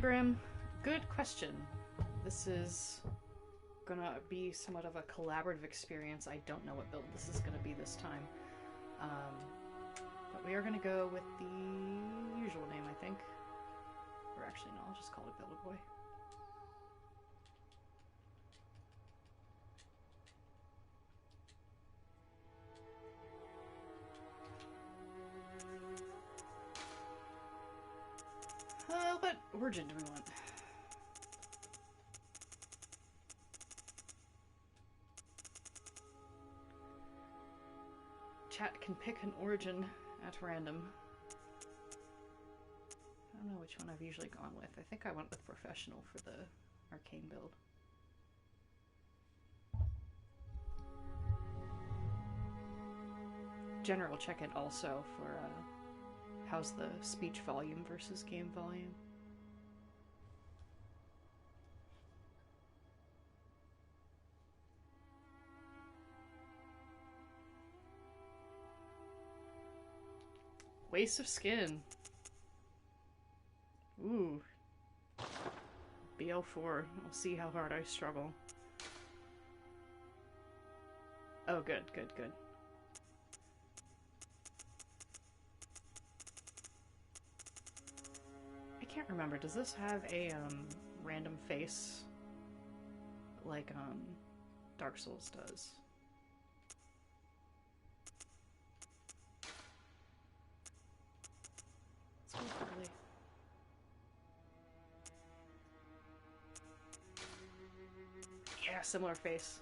Grim. Good question. This is gonna be somewhat of a collaborative experience. I don't know what build this is gonna be this time. But we are gonna go with the usual name, I think. Or actually, no, I'll just call it Buildaboy. What origin do we want? Chat can pick an origin at random. I don't know which one I've usually gone with. I think I went with professional for the arcane build. General check it also for how's the speech volume versus game volume. Waste of skin. Ooh. BL4. We'll see how hard I struggle. Oh, good, good, good. I can't remember. Does this have a random face like Dark Souls does? Let's go early. Yeah, similar face.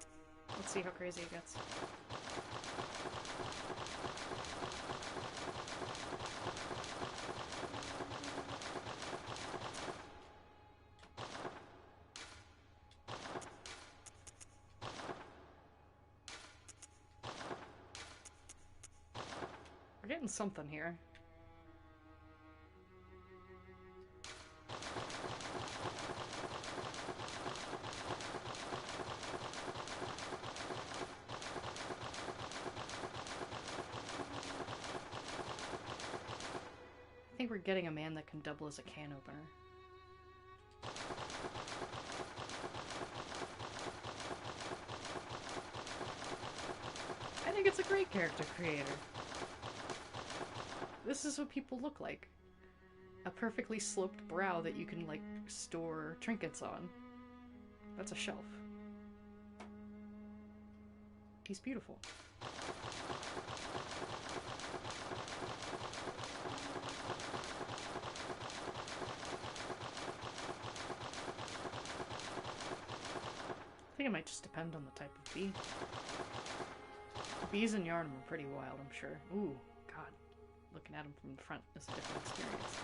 Let's see how crazy it gets. We're getting something here. I think we're getting a man that can double as a can opener. I think it's a great character creator. This is what people look like. A perfectly sloped brow that you can, like, store trinkets on. That's a shelf. He's beautiful. I think it might just depend on the type of bee. Bees and yarn are pretty wild, I'm sure. Ooh, God. Looking at them from the front is a different experience.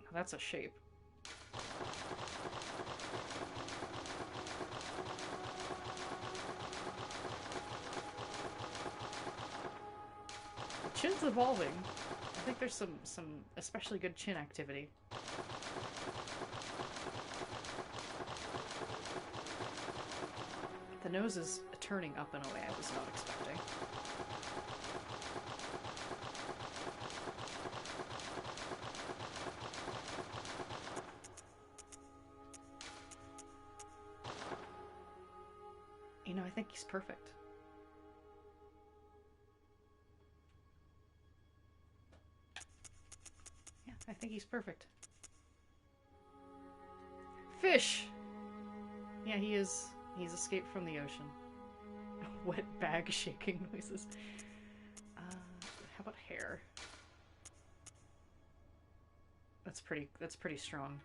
Now that's a shape. The chin's evolving. I think there's some especially good chin activity. The nose is turning up in a way I was not expecting. You know, I think he's perfect. Yeah, I think he's perfect. Fish! Yeah, he is. He's escaped from the ocean. Wet bag shaking noises. How about hair? That's pretty strong.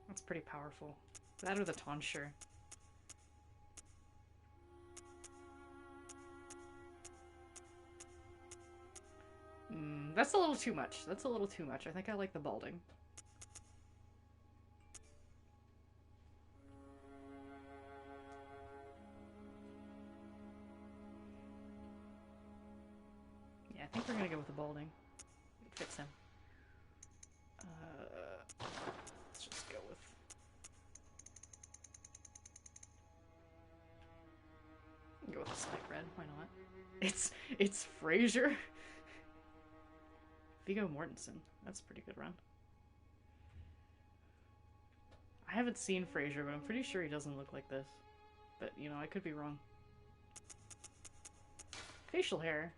That's pretty powerful. That or the tonsure. That's a little too much. That's a little too much. I think I like the balding. Yeah, I think we're gonna go with the balding. It fits him. Let's just go with... can go with a slight red. Why not? It's Frasier. Viggo Mortensen. That's a pretty good run. I haven't seen Frasier, but I'm pretty sure he doesn't look like this. But, you know, I could be wrong. Facial hair.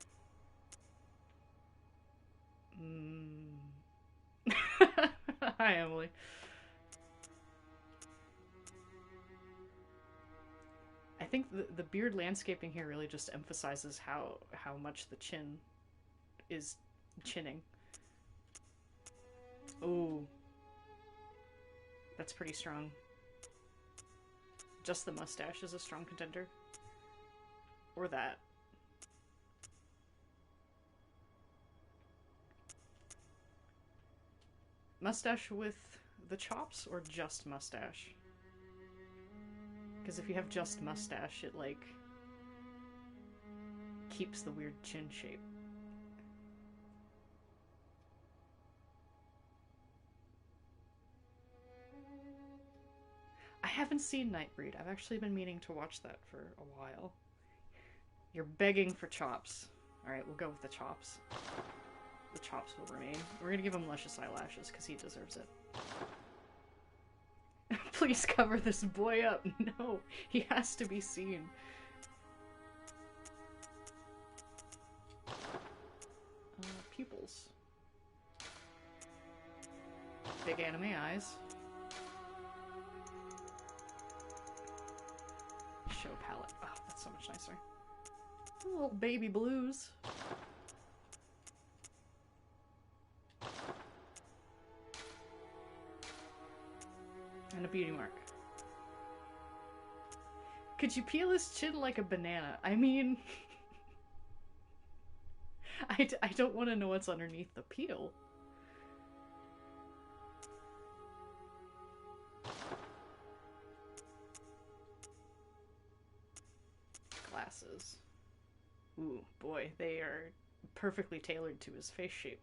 Hi, Emily. I think the beard landscaping here really just emphasizes how much the chin is chinning. Ooh. That's pretty strong. Just the mustache is a strong contender. Or that. Mustache with the chops or just mustache? Because if you have just mustache, it, like, keeps the weird chin shape. I haven't seen Nightbreed. I've actually been meaning to watch that for a while. You're begging for chops. Alright, we'll go with the chops. The chops will remain. We're gonna give him luscious eyelashes, because he deserves it. Please cover this boy up. No, he has to be seen. Pupils. Big anime eyes. Show palette. Oh, that's so much nicer. Little baby blues. And a beauty mark. Could you peel his chin like a banana? I mean... I don't want to know what's underneath the peel. Glasses. Ooh, boy, they are perfectly tailored to his face shape.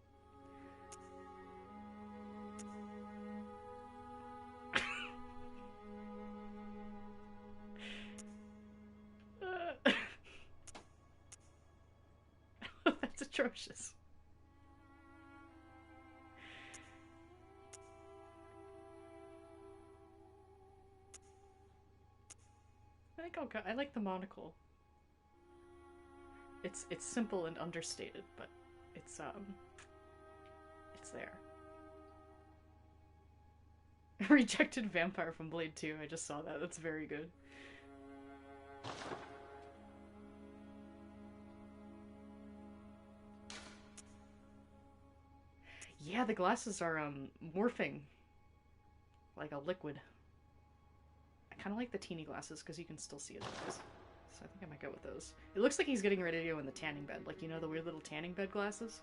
That's atrocious. I think I'll go. I like the monocle. It's simple and understated, but it's there. Rejected vampire from Blade 2. I just saw that. That's very good. Yeah, the glasses are morphing like a liquid. I kind of like the teeny glasses because you can still see his eyes. So I think I might go with those. It looks like he's getting ready to go in the tanning bed. Like, you know, the weird little tanning bed glasses?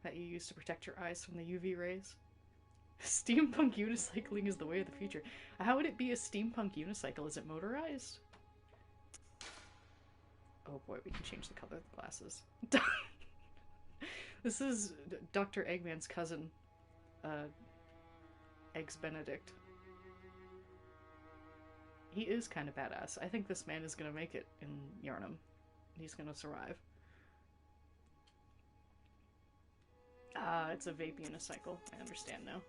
That you use to protect your eyes from the UV rays. Steampunk unicycling is the way of the future. How would it be a steampunk unicycle? Is it motorized? Oh boy, we can change the color of the glasses. This is Dr. Eggman's cousin, Eggs Benedict. He is kind of badass. I think this man is gonna make it in Yarnum. He's gonna survive. Ah, it's a vape unicycle. I understand now.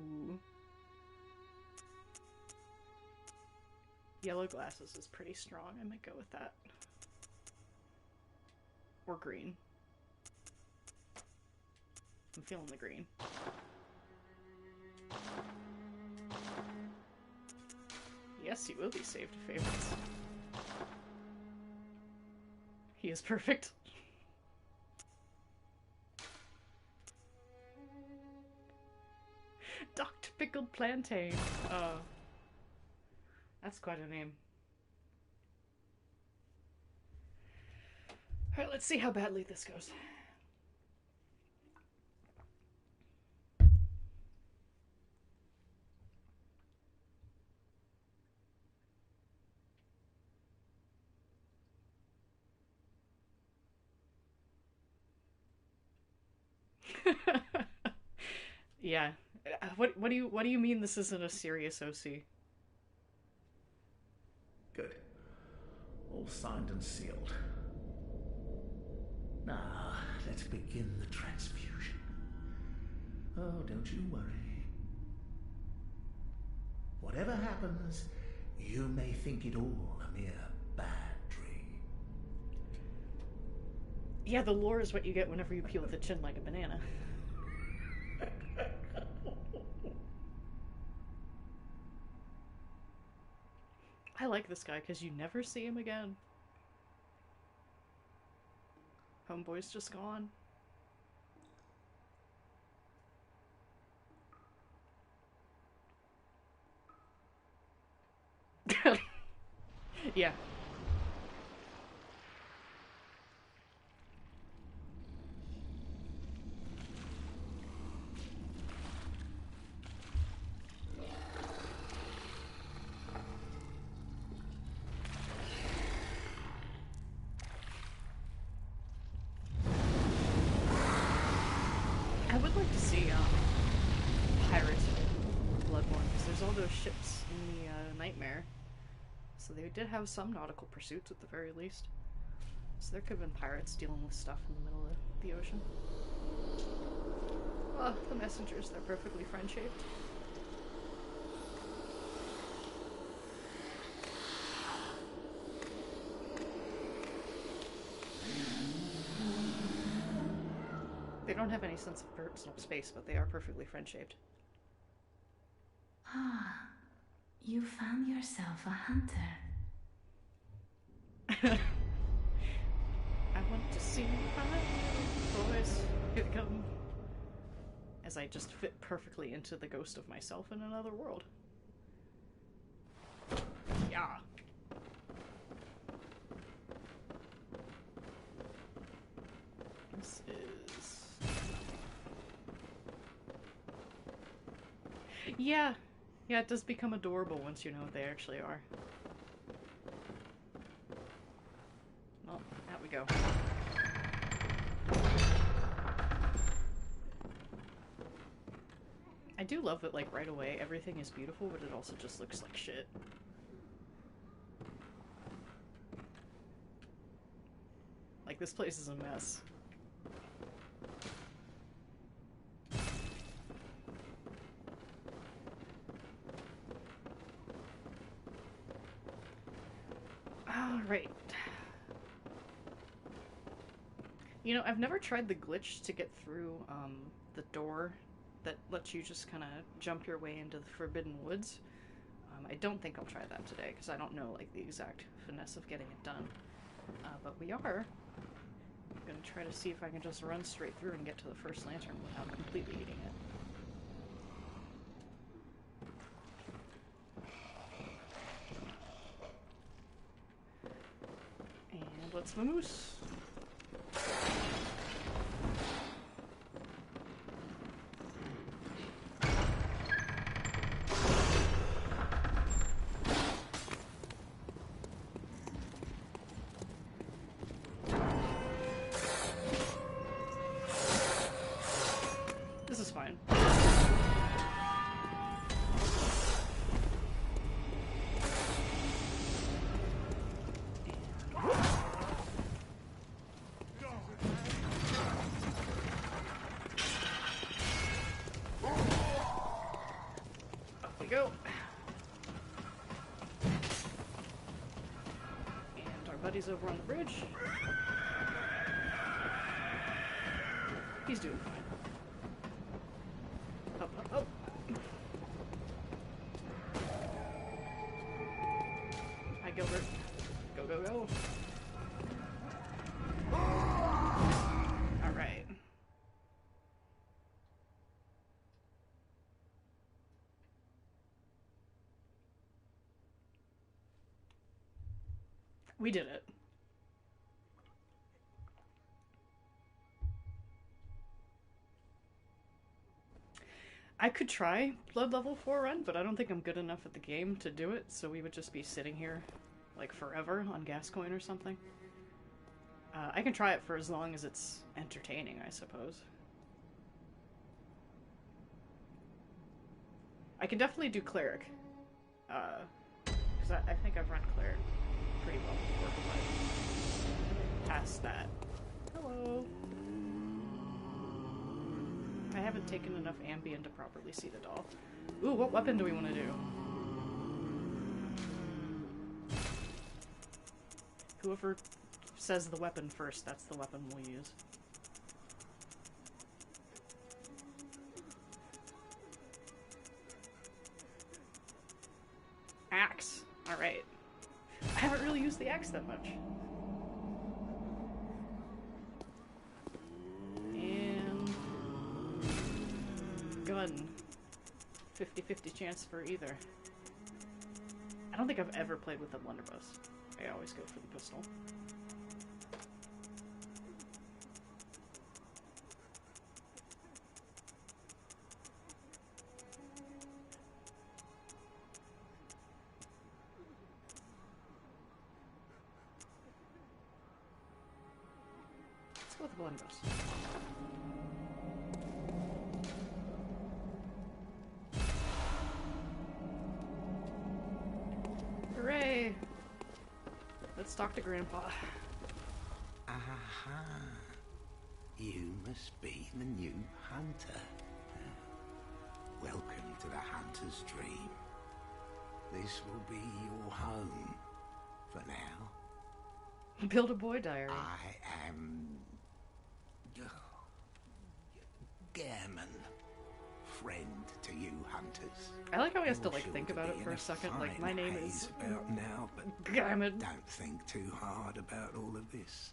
Ooh. Yellow glasses is pretty strong. I might go with that. Or green. I'm feeling the green. Yes, he will be saved to favorites. He is perfect. Dr. Pickled Plantain. That's quite a name. Alright, let's see how badly this goes. Yeah, What do you mean this isn't a serious OC? Good. All signed and sealed. Now, let's begin the transfusion. Oh, don't you worry. Whatever happens, you may think it all a mere bad dream. Yeah, the lore is what you get whenever you peel the chin like a banana. I like this guy because you never see him again. Homeboy's just gone. Yeah. I would like to see pirates in Bloodborne because there's all those ships in the Nightmare. So they did have some nautical pursuits at the very least. So there could have been pirates dealing with stuff in the middle of the ocean. Oh, the messengers, they're perfectly friend-shaped. They don't have any sense of personal space, but they are perfectly friend-shaped. Ah, you found yourself a hunter. I want to see my little boys. Here they come. As I just fit perfectly into the ghost of myself in another world. Yeah. This is... Yeah. Yeah, it does become adorable once you know what they actually are. Well, out we go. I do love that, like, right away, everything is beautiful, but it also just looks like shit. Like, this place is a mess. Alright. You know, I've never tried the glitch to get through, the door that lets you just kind of jump your way into the Forbidden Woods. I don't think I'll try that today, because I don't know, like, the exact finesse of getting it done. But we are gonna try to see if I can just run straight through and get to the first lantern without completely eating it. And let's vamoose. This is fine. Up we go. And our buddy's over on the bridge. He's doing fine. Up, up, up. Hi, Gilbert. Go, go, go. Alright. We did it. I could try Blood Level 4 run, but I don't think I'm good enough at the game to do it, so we would just be sitting here, like, forever on Gascoigne or something. I can try it for as long as it's entertaining, I suppose. I can definitely do cleric. Because I think I've run cleric pretty well before, but past that. Hello. I haven't taken enough Ambien to properly see the doll. Ooh, what weapon do we want to do? Whoever says the weapon first, that's the weapon we'll use. Axe. Alright. I haven't really used the axe that much. And... gun. 50-50 chance for either. I don't think I've ever played with the blunderbuss. I always go for the pistol. Let's go with the blunderbuss. Hooray! Let's talk to Grandpa. Aha. You must be the new hunter. Welcome to the hunter's dream. This will be your home for now. Buildaboy diary. I am... Gammon. Friend to you hunters. I like how he has to You're like sure think to about be it for in a second. Like, fine my name haze is about now, but Gammon. don't think too hard about all of this.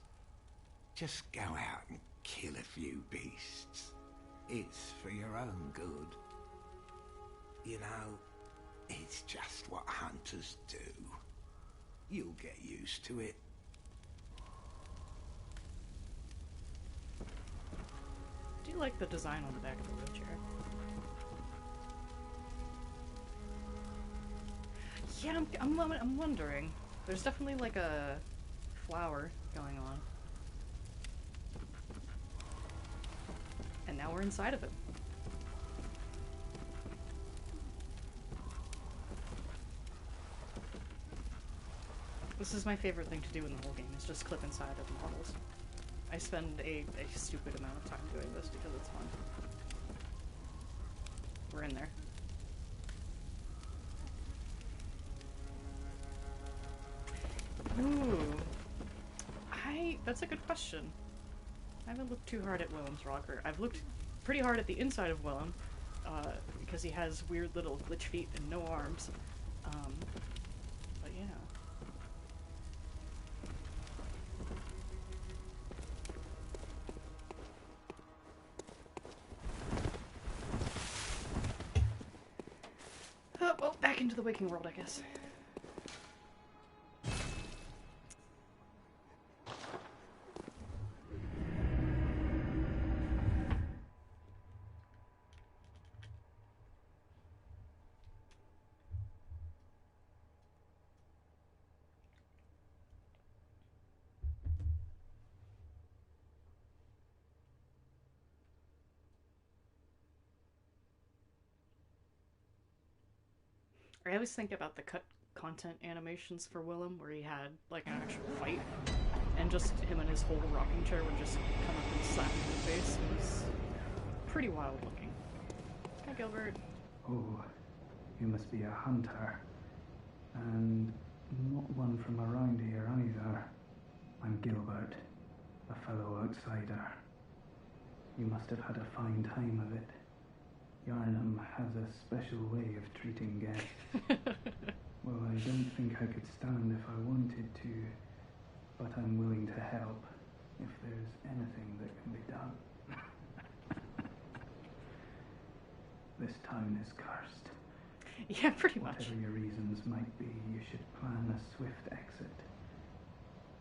Just go out and kill a few beasts. It's for your own good. You know, it's just what hunters do. You'll get used to it. Do you like the design on the back of the wheelchair? Yeah, I'm wondering. There's definitely like a flower going on. And now we're inside of it. This is my favorite thing to do in the whole game, is just clip inside of models. I spend a stupid amount of time doing this because it's fun. We're in there. Ooh. That's a good question. I haven't looked too hard at Willem's rocker. I've looked pretty hard at the inside of Willem, because he has weird little glitch feet and no arms. But yeah. Oh, well, back into the waking world, I guess. I always think about the cut content animations for Willem, where he had like an actual fight, and just him and his whole rocking chair would just come up and slap him in the face. It was pretty wild looking. Hi, Gilbert. Oh, you must be a hunter. And not one from around here either. I'm Gilbert, a fellow outsider. You must have had a fine time of it. Yarnum has a special way of treating guests. Well, I don't think I could stand if I wanted to, but I'm willing to help if there's anything that can be done. This town is cursed. Yeah, pretty much. Whatever your reasons might be, you should plan a swift exit.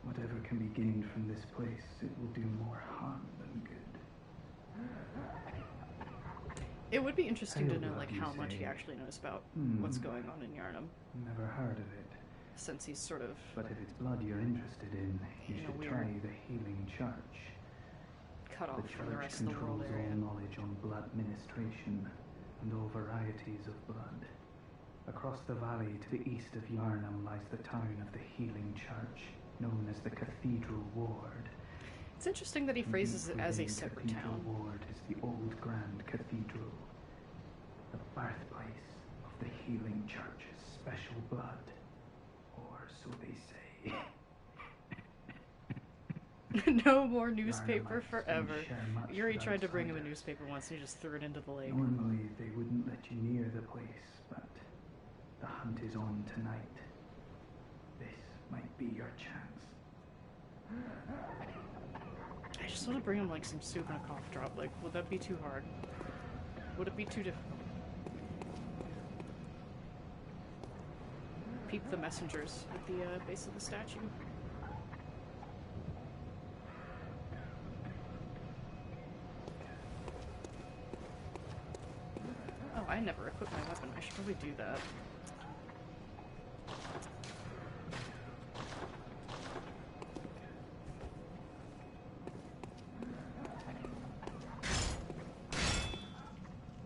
Whatever can be gained from this place, it will do more harm than good. It would be interesting to Hail know blood, like you how much he say? actually knows about what's going on in Yarnum, Never heard of it. since he's sort of But if it's blood you're interested in, you In a should weird- try the Healing Church. cut off The from the church rest of the world controls area. all knowledge on blood ministration. and all varieties of blood. Across the valley to the east of Yarnham lies the town of the Healing Church, known as the Cathedral Ward. It's interesting that he phrases it as a separate Cathedral town. Ward is the old Grand Cathedral, the birthplace of the Healing Church's special blood, or so they say. No more newspaper Yarnamites forever. don't share much Yuri with tried to bring him a outsiders. newspaper once and he just threw it into the lake. Normally they wouldn't let you near the place, but the hunt is on tonight. This might be your chance. I just want to bring him like some soup and a cough drop. Like, would that be too hard? Would it be too difficult? Peep the messengers at the base of the statue. Oh, I never equipped my weapon. I should probably do that.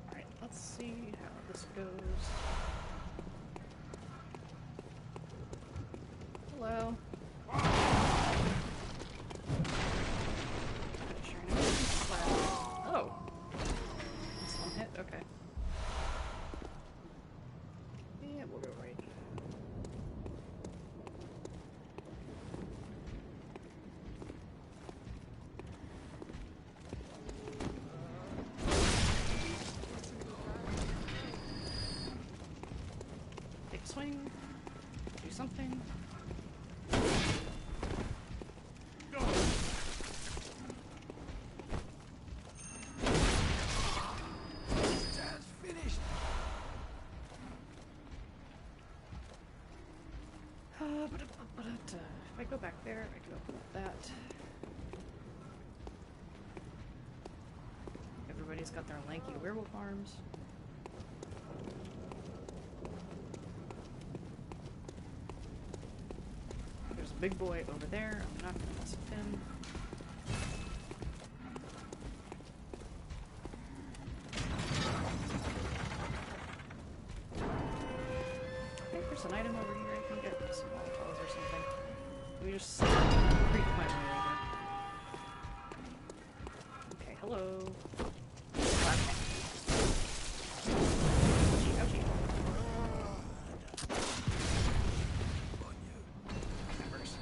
Alright, let's see how this goes. Hello. Oh. That's one hit, okay. Yeah, we'll go right. Take a swing. Do something. Sounds finished. If I go back there, I can open up that. Everybody's got their lanky werewolf arms. There's a big boy over there. I'm not gonna mess with him. I think there's an item over here I can get some Molotovs or something. Let me just creep my way over. Okay, hello. Ouchie, ouchie. That works.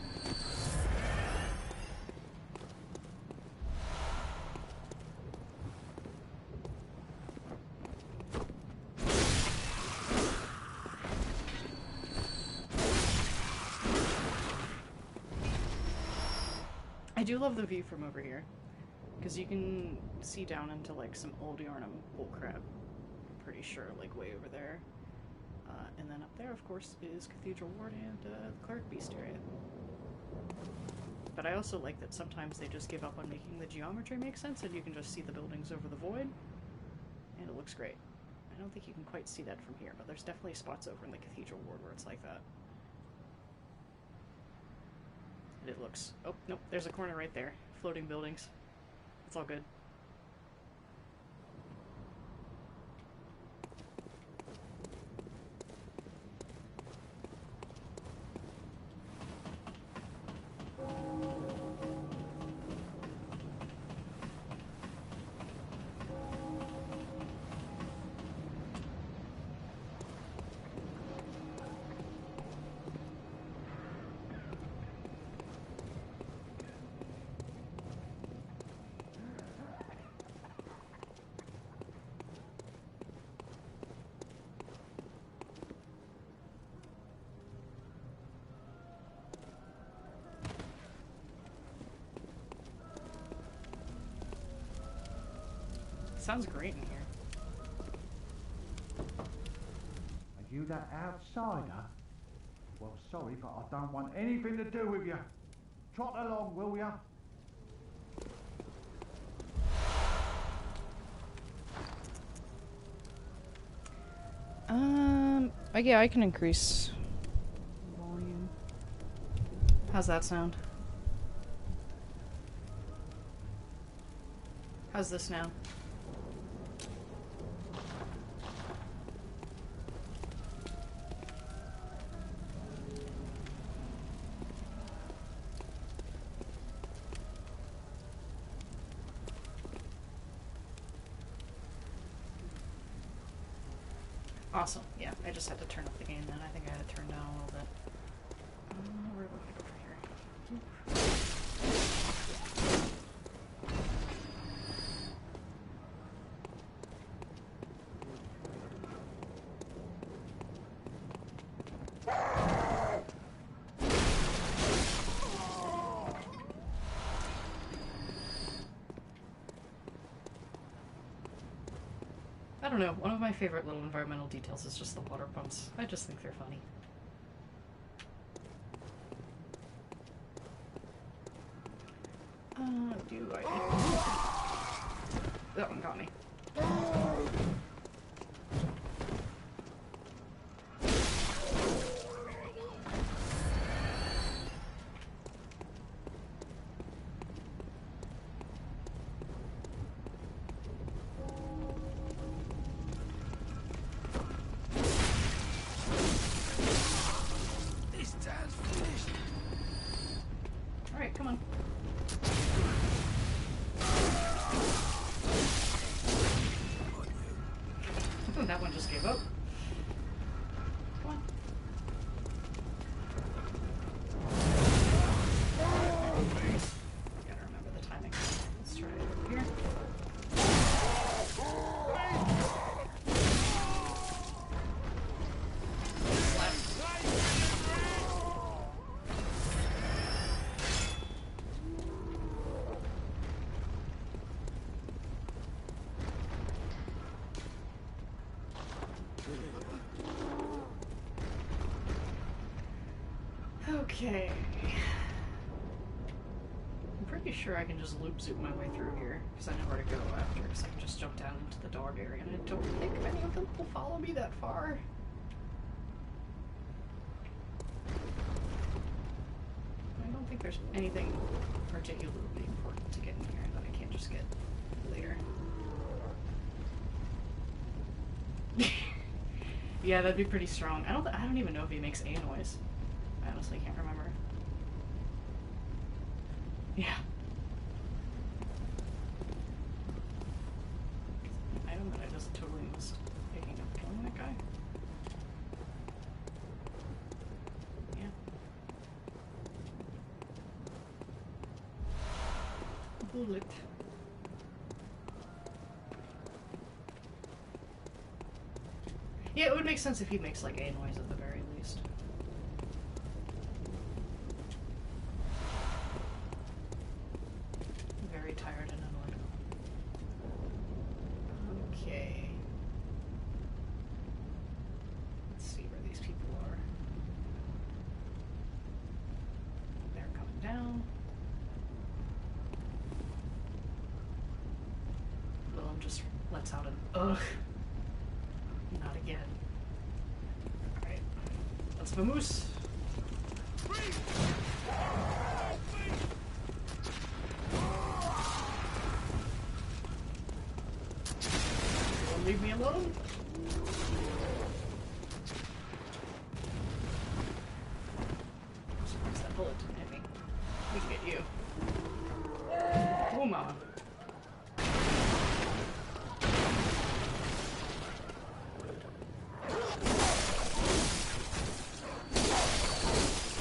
I do love the view from over here, because you can see down into like some old Yarnum bullcrap. I'm pretty sure, like way over there. And then up there, of course, is Cathedral Ward and the Cleric Beast area. But I also like that sometimes they just give up on making the geometry make sense, and you can just see the buildings over the void, and it looks great. I don't think you can quite see that from here, but there's definitely spots over in the Cathedral Ward where it's like that. It looks... Oh, nope, there's a corner right there. Floating buildings. It's all good. Sounds great in here. Are you that outsider? Well, sorry, but I don't want anything to do with you. Trot along, will ya? Yeah, I can increase volume. How's that sound? How's this now? Awesome. Yeah, I just had to turn up the gain then. I think I had it turned down a little bit. Where do I go from here? I don't know, one of my favorite little environmental details is just the water pumps. I just think they're funny. Do I... That one got me. Alright, come on. That one just gave up. Come on. Gotta remember the timing. Let's try it over here. Okay. I'm pretty sure I can just loop zoop my way through here, because I know where to go after, because I can just jump down into the dog area, and I don't think many of them will follow me that far. I don't think there's anything particularly important to get in here that I can't just get later. Yeah, that'd be pretty strong. I don't even know if he makes a noise. I honestly can't remember. Yeah. An item that I just totally missed picking up, killing that guy. Yeah. Bullet. Yeah, it would make sense if he makes like a noise at the very least. I'm very tired and annoyed. Okay. Let's see where these people are. They're coming down. Willem just lets out an ugh. Not again. Alright. Let's vamoose. Don't leave me alone. Surprised that bullet didn't hit me. We can get you. Oh, mama.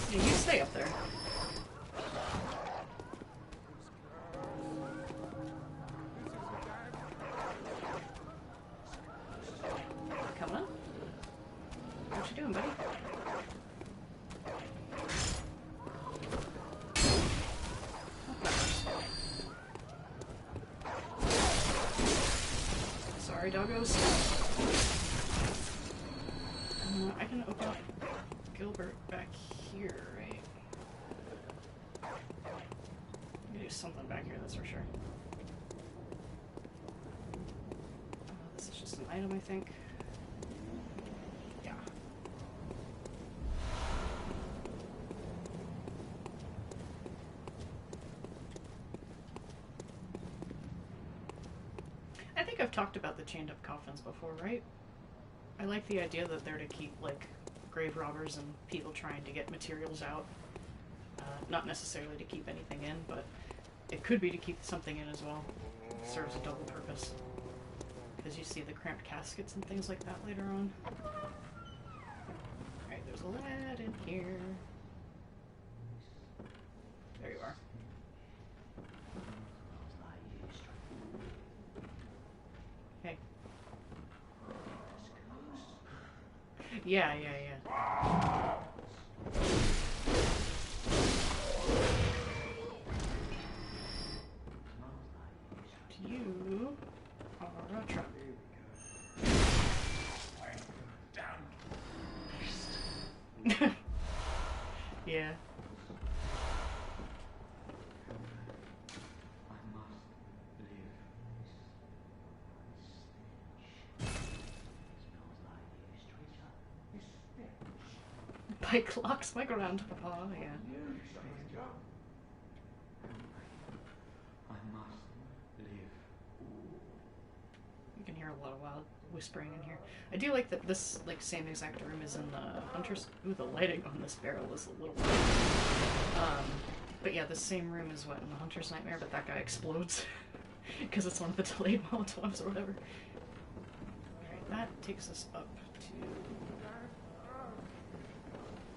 Yeah, you stay up there. Coming on. What you doing, buddy? Sorry, doggos. I can open up Gilbert back here, right? I'm gonna do something back here, that's for sure. This is just an item, I think. Yeah. I think I've talked about the chained up coffins before, right? I like the idea that they're to keep, like, grave robbers and people trying to get materials out. Not necessarily to keep anything in, but it could be to keep something in as well. It serves a double purpose. as you see the cramped caskets and things like that later on. Alright, there's a lad in here. There you are. Hey. Yeah. You are a trap. Yeah. Pike locks my grandpapa, yeah. You can hear a lot of wild whispering in here. I do like that this same exact room is in the Hunter's. Ooh, the lighting on this barrel is a little weird. But yeah, the same room is what in the Hunter's Nightmare, but that guy explodes because it's one of the delayed Molotovs or whatever. Alright, that takes us up to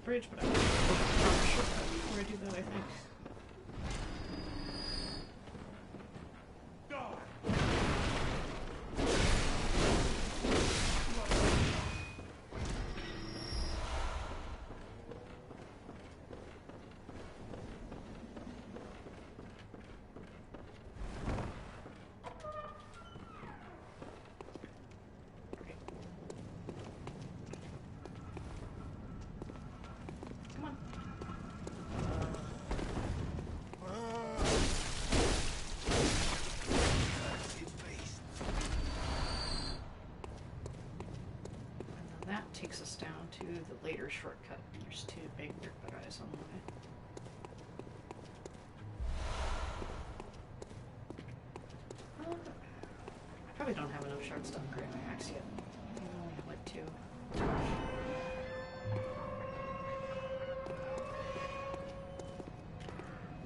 bridge, but I will go the proper shortcut before I do that, I think. Takes us down to the later shortcut. There's two big dirt guys on the way. I probably don't have enough shards to upgrade my axe yet. I only have like 2.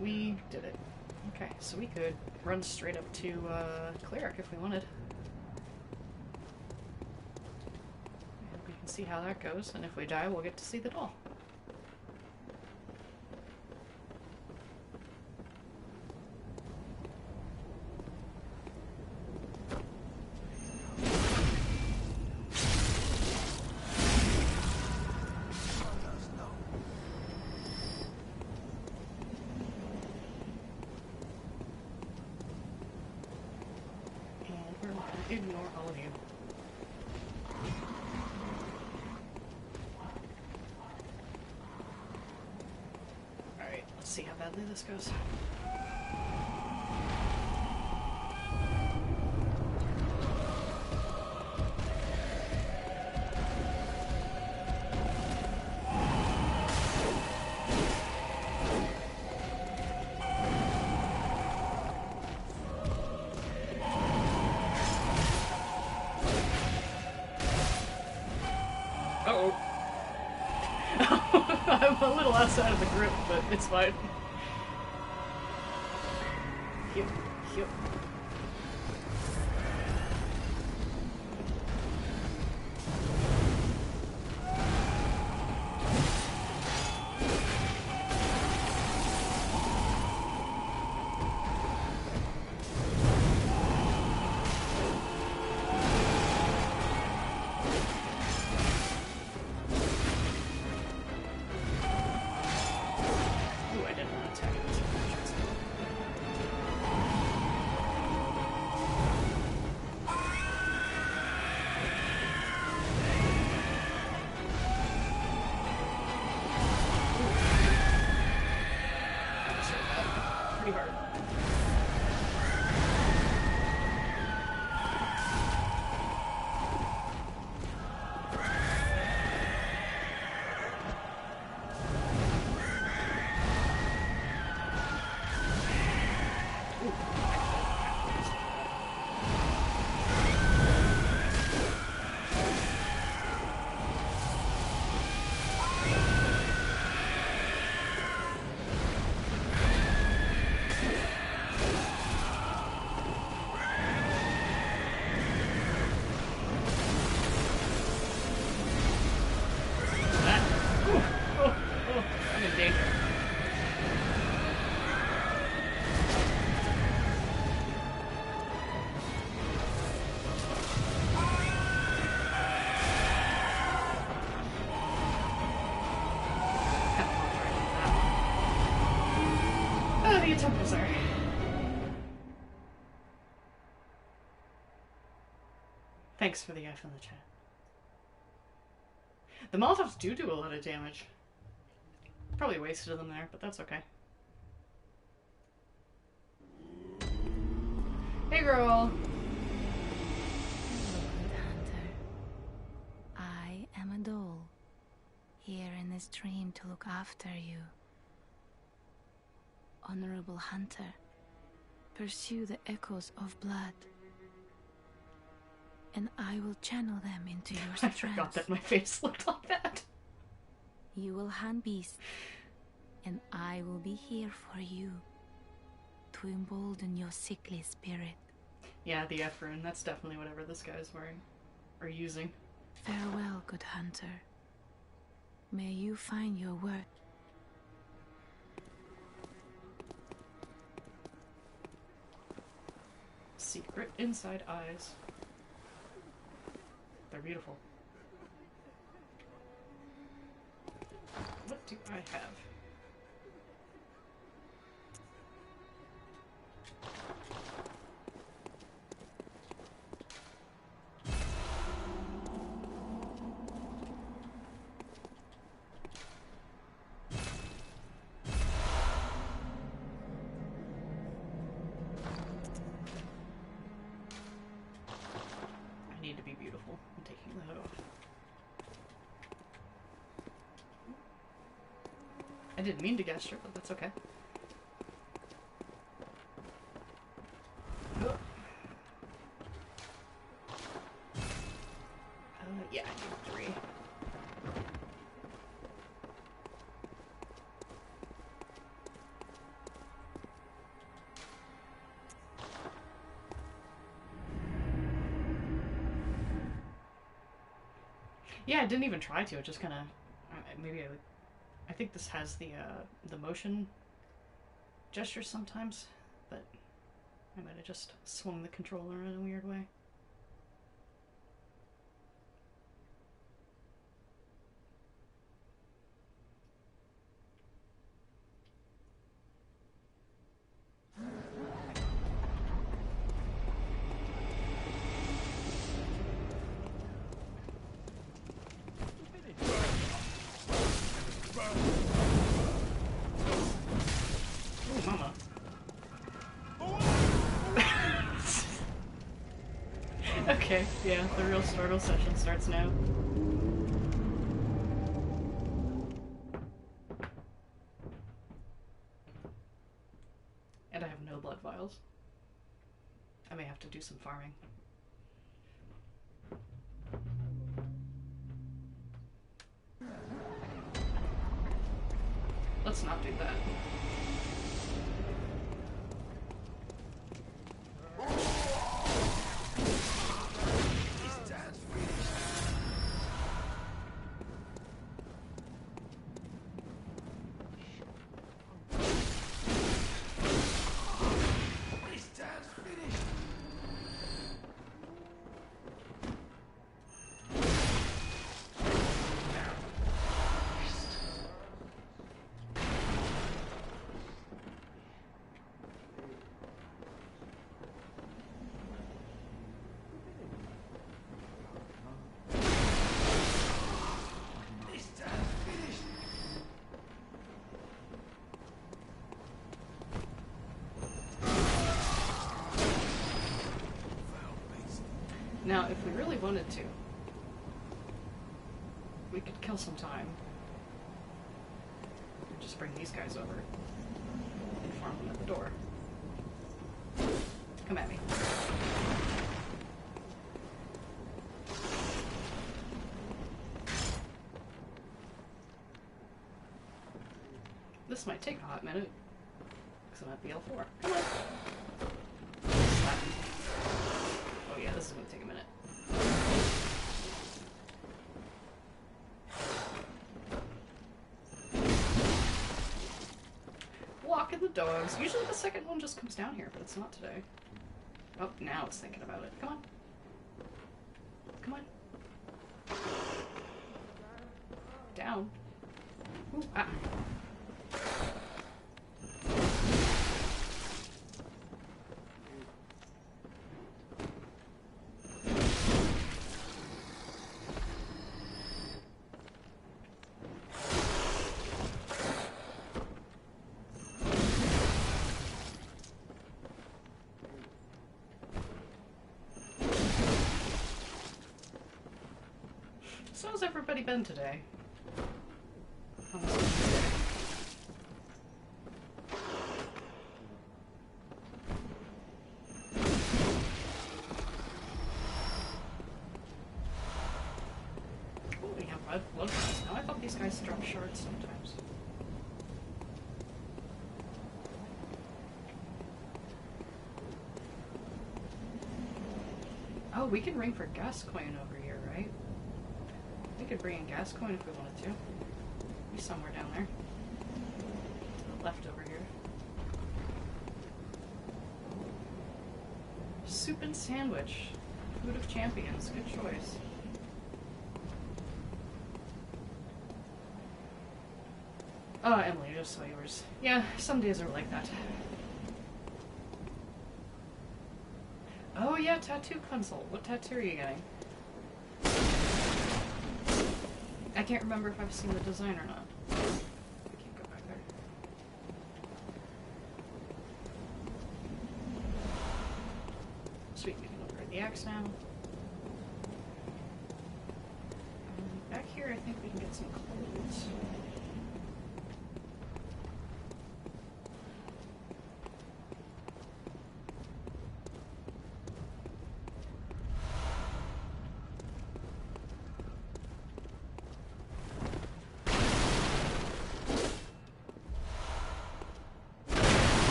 We did it. Okay, so we could run straight up to Cleric if we wanted. See how that goes, and if we die, we'll get to see the doll. And we're going to ignore all of you. See how badly this goes. Uh-oh. I'm a little outside of the grip, but it's fine. Yep. Ooh, I didn't want to attack it. temples are. Thanks for the F in the chat. The Molotovs do a lot of damage. Probably wasted them there, but that's okay. Hey, girl! Hello, good hunter. I am a doll, here in this dream to look after you. Honorable hunter, pursue the echoes of blood, and I will channel them into your I strength. forgot that my face looked like that. You will hunt beasts, and I will be here for you, to embolden your sickly spirit. Yeah, the F rune. That's definitely whatever this guy's wearing. Or using. Farewell, good hunter. May you find your work. Secret inside eyes. They're beautiful. What do I have? I need to be beautiful. I'm taking the hood off. I didn't mean to gesture, but that's okay. Yeah, I need 3. Yeah, I didn't even try to. It just kind of maybe I think this has the motion gestures sometimes, but I might have just swung the controller in a weird way. Ooh, mama. Okay, yeah, the real struggle session starts now. And I have no blood vials. I may have to do some farming. Let's not do that. Now, if we really wanted to, we could kill some time. And just bring these guys over and farm them at the door. Come at me. This might take a hot minute, because I'm at BL4. Come on. Slap. Oh yeah, this is going to take a minute. Walking the dogs. Usually the second one just comes down here, but it's not today. Oh, now it's thinking about it. Come on. Come on. Down. Ooh, ah. So how's everybody been today? Oh, we have red blood cells now. I thought these guys drop shards sometimes. Oh, we can ring for gas coin over here, right? We could bring in gas coin if we wanted to. Be somewhere down there. To the left over here. Soup and sandwich. Food of champions. Good choice. Oh, Emily, I just saw yours. Yeah, some days are like that. Oh yeah, tattoo consult. What tattoo are you getting? I can't remember if I've seen the design or not. I can't go back there. Sweet, we can upgrade the axe now. Back here, I think we can get some clothes.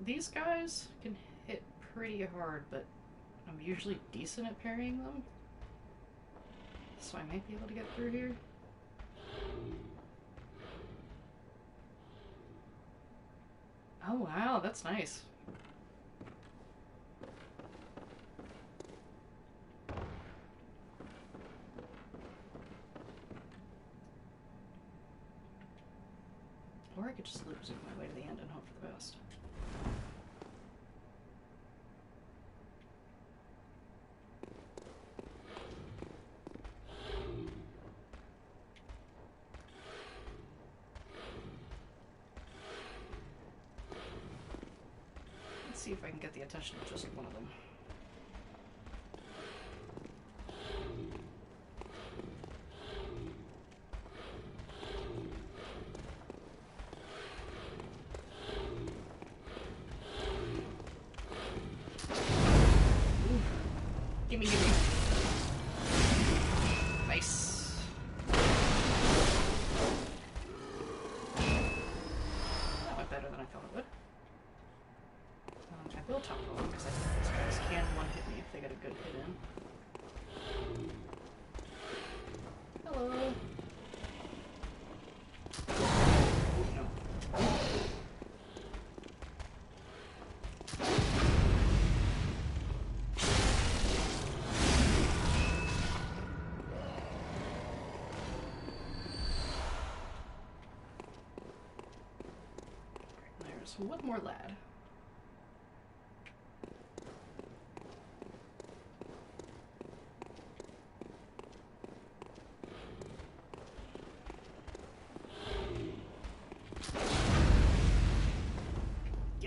These guys can hit pretty hard, but I'm usually decent at parrying them. So I might be able to get through here. Oh wow, that's nice. Or I could just loop zoom my way to the end and hope for the best. See if I can get the attention of just one of them. Ooh. Gimme, gimme. Nice. That went better than I thought it would. I will top roll because I think these guys can one-hit me if they get a good hit in. Hello. Oh, no. There's one more lad.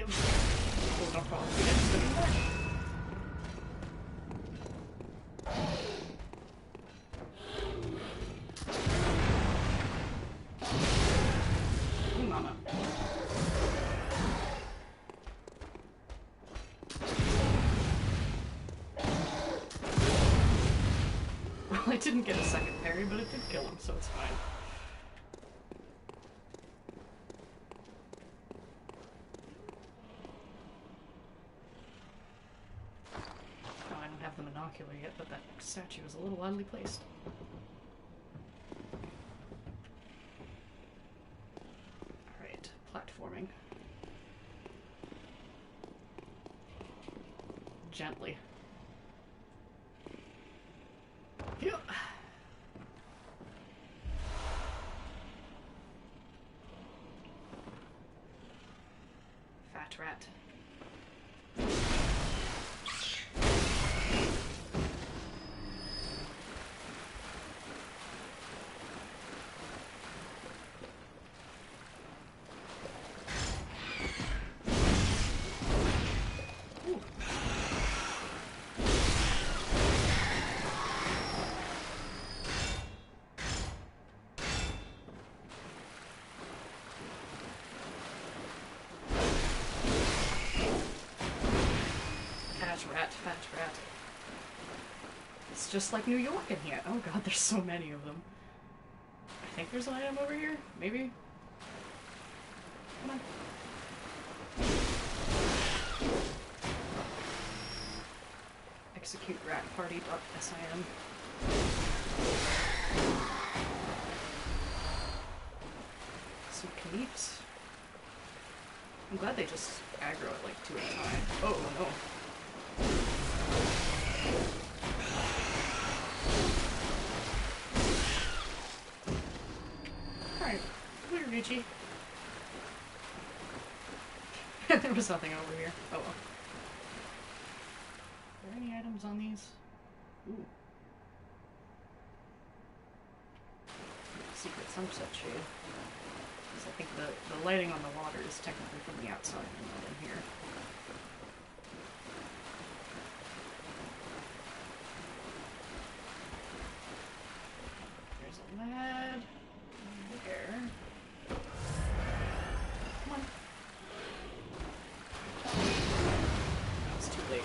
Oh, no problem. We didn't sit in there. Ooh, mama. Well, I didn't get a second parry, but it did kill him, so it's fine. Yet, but that statue is a little oddly placed. Alright, platforming. Gently. Phew. Fat rat. rat, fat rat. It's just like New York in here. Oh god, there's so many of them. I think there's an item over here? Maybe? Come on. Execute rat party.sim. Some calyps. I'm glad they just aggro it like 2 at a time. Oh no. Alright, clear, Gucci. There was nothing over here. Oh well. Are there any items on these? Ooh. Secret sunset shade. Because I think the lighting on the water is technically from the outside and not in here. There's a lad. There. Come on. That was too late.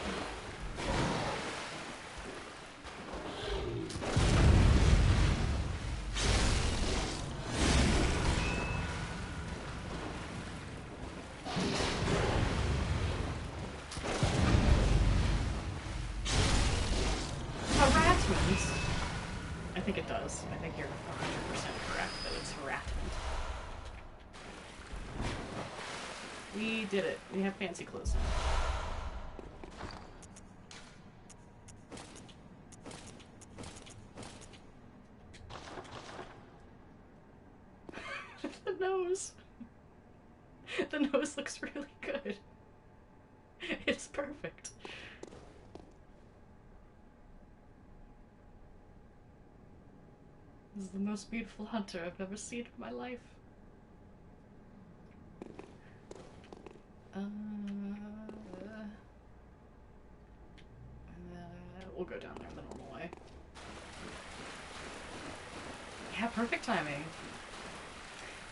I think it does. I think you're 100% correct that it's harassment. We did it. We have fancy clothes now. The nose. The nose looks really good. It's perfect. This is the most beautiful hunter I've ever seen in my life. We'll go down there the normal way. Yeah, perfect timing.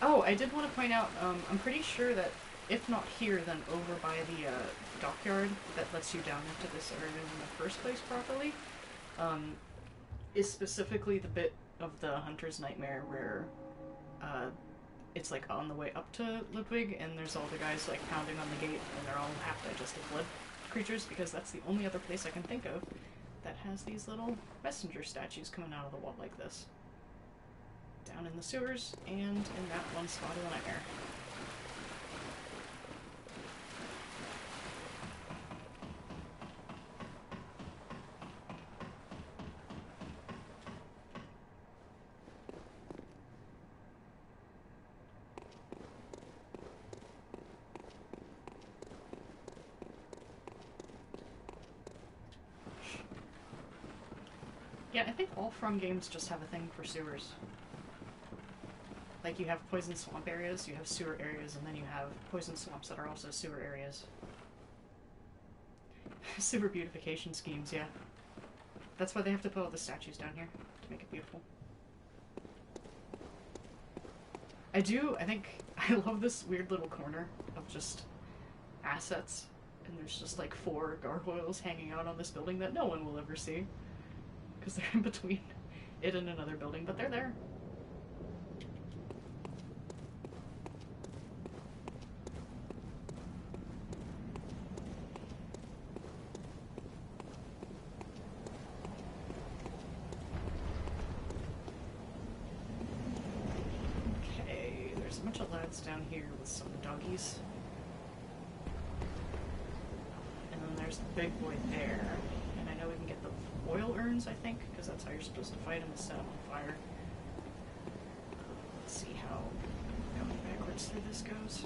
Oh, I did want to point out, I'm pretty sure that, if not here, then over by the dockyard that lets you down into this area in the first place properly, is specifically the bit of the Hunter's Nightmare where it's like on the way up to Ludwig and there's all the guys like pounding on the gate and they're all half-digested blood creatures, because that's the only other place I can think of that has these little messenger statues coming out of the wall like this. Down in the sewers and in that one spot of the nightmare. Yeah, I think all From games just have a thing for sewers. Like, you have poison swamp areas, you have sewer areas, and then you have poison swamps that are also sewer areas. Sewer beautification schemes, yeah. That's why they have to put all the statues down here, to make it beautiful. I think, I love this weird little corner of just assets, and there's just like 4 gargoyles hanging out on this building that no one will ever see. Because they're in between it and another building, but they're there. Okay, there's a bunch of lads down here with some doggies. And then there's the big boy there. And I know we can get the oil urns, I think, because that's how you're supposed to fight him, is set him on fire. Let's see how going backwards through this goes.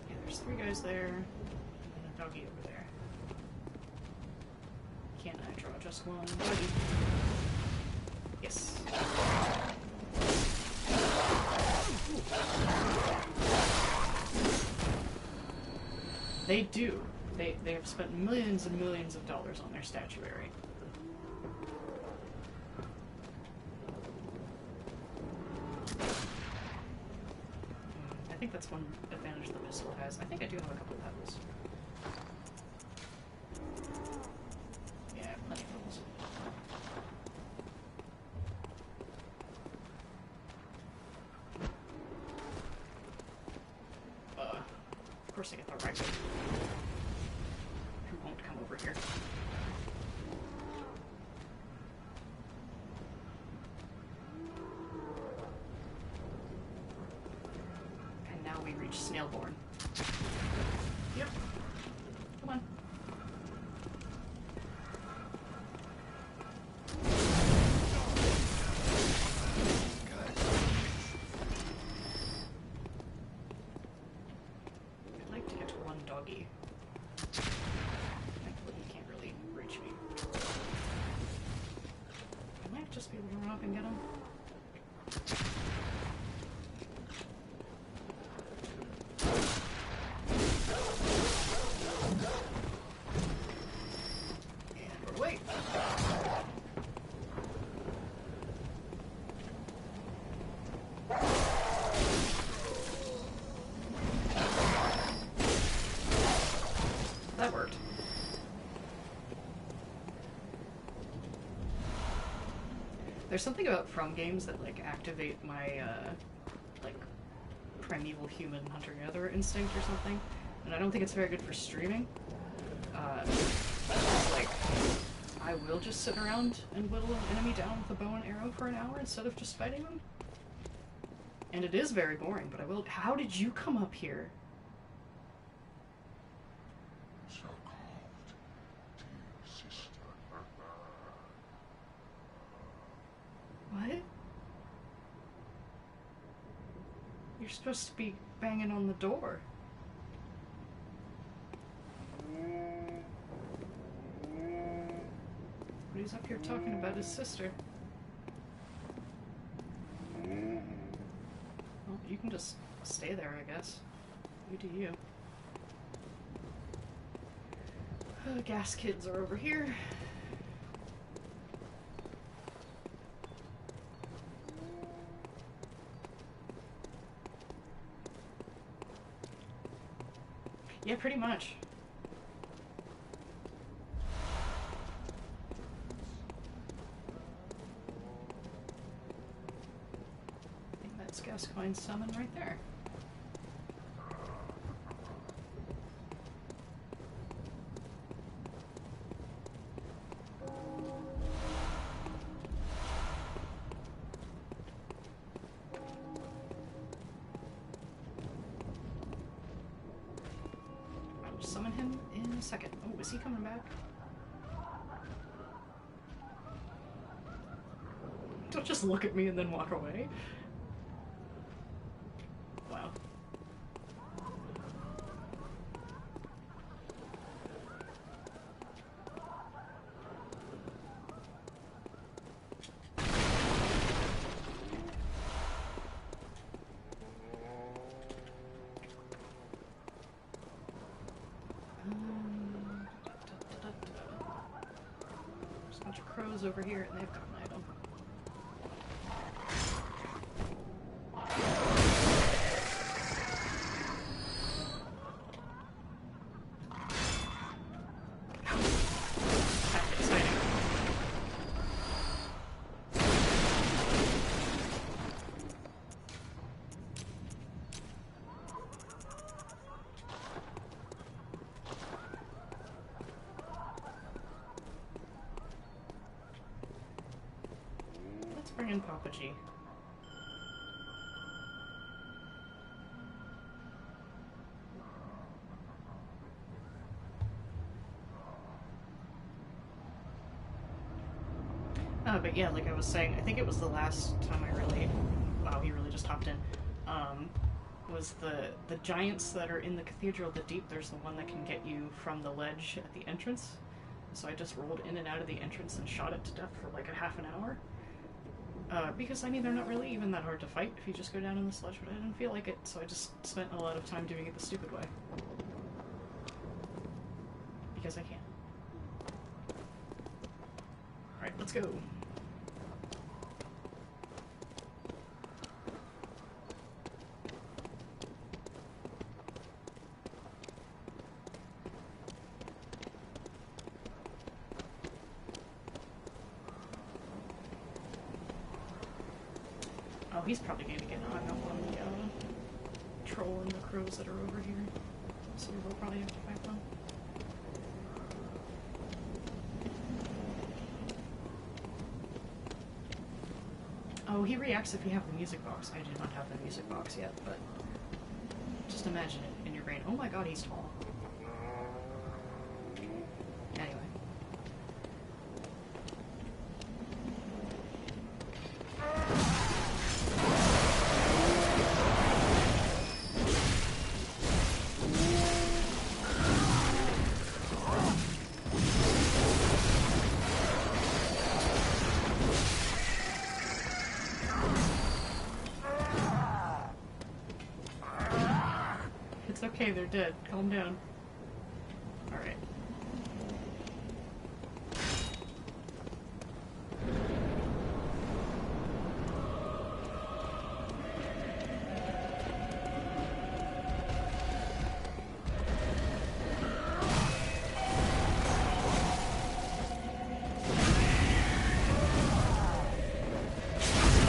Yeah, there's 3 guys there, and a doggy over there. Can I draw just one doggy? Yes. They do. They have spent millions and millions of dollars on their statuary. I think that's one advantage the pistol has. I think I do have a couple of pebbles. Yeah, plenty of pebbles. Of course I get the rifle. Who won't come over here? And now we reach Snailborn. Yep. Come on. I'd like to get one doggy. Thankfully, he can't really reach me. I might just be able to run up and get him. And wait. That worked. There's something about From games that like activate my like primeval human hunter-gatherer instinct or something, and I don't think it's very good for streaming. Like, I will just sit around and whittle an enemy down with a bow and arrow for an hour instead of just fighting them. And it is very boring, but I will. How did you come up here? So called to your sister. What? You're supposed to be banging on the door. But he's up here talking about his sister. Well, you can just stay there, I guess. You do you. Gas kids are over here. Yeah, pretty much. I think that's Gascoigne's summon right there. I'll summon him in a second. Oh, is he coming back? Don't just look at me and then walk away. Wow. There's a bunch of crows over here, and they've got an item. That's exciting. Let's bring in Papa G. But yeah, like I was saying, I think it was the last time I really... Wow, he really just hopped in. Was the giants that are in the Cathedral of the Deep. There's the one that can get you from the ledge at the entrance. So I just rolled in and out of the entrance and shot it to death for like a half an hour. Because, I mean, they're not really even that hard to fight if you just go down in the sludge, but I didn't feel like it, so I just spent a lot of time doing it the stupid way. Because I can. Alright, let's go. he's probably going to get hung up on the troll and the crows that are over here. So we'll probably have to fight them. Oh, he reacts if you have the music box. I do not have the music box yet, but just imagine it in your brain. Oh my god, he's tall. Anyway. It's okay, they're dead. Calm down. Alright.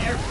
There we go.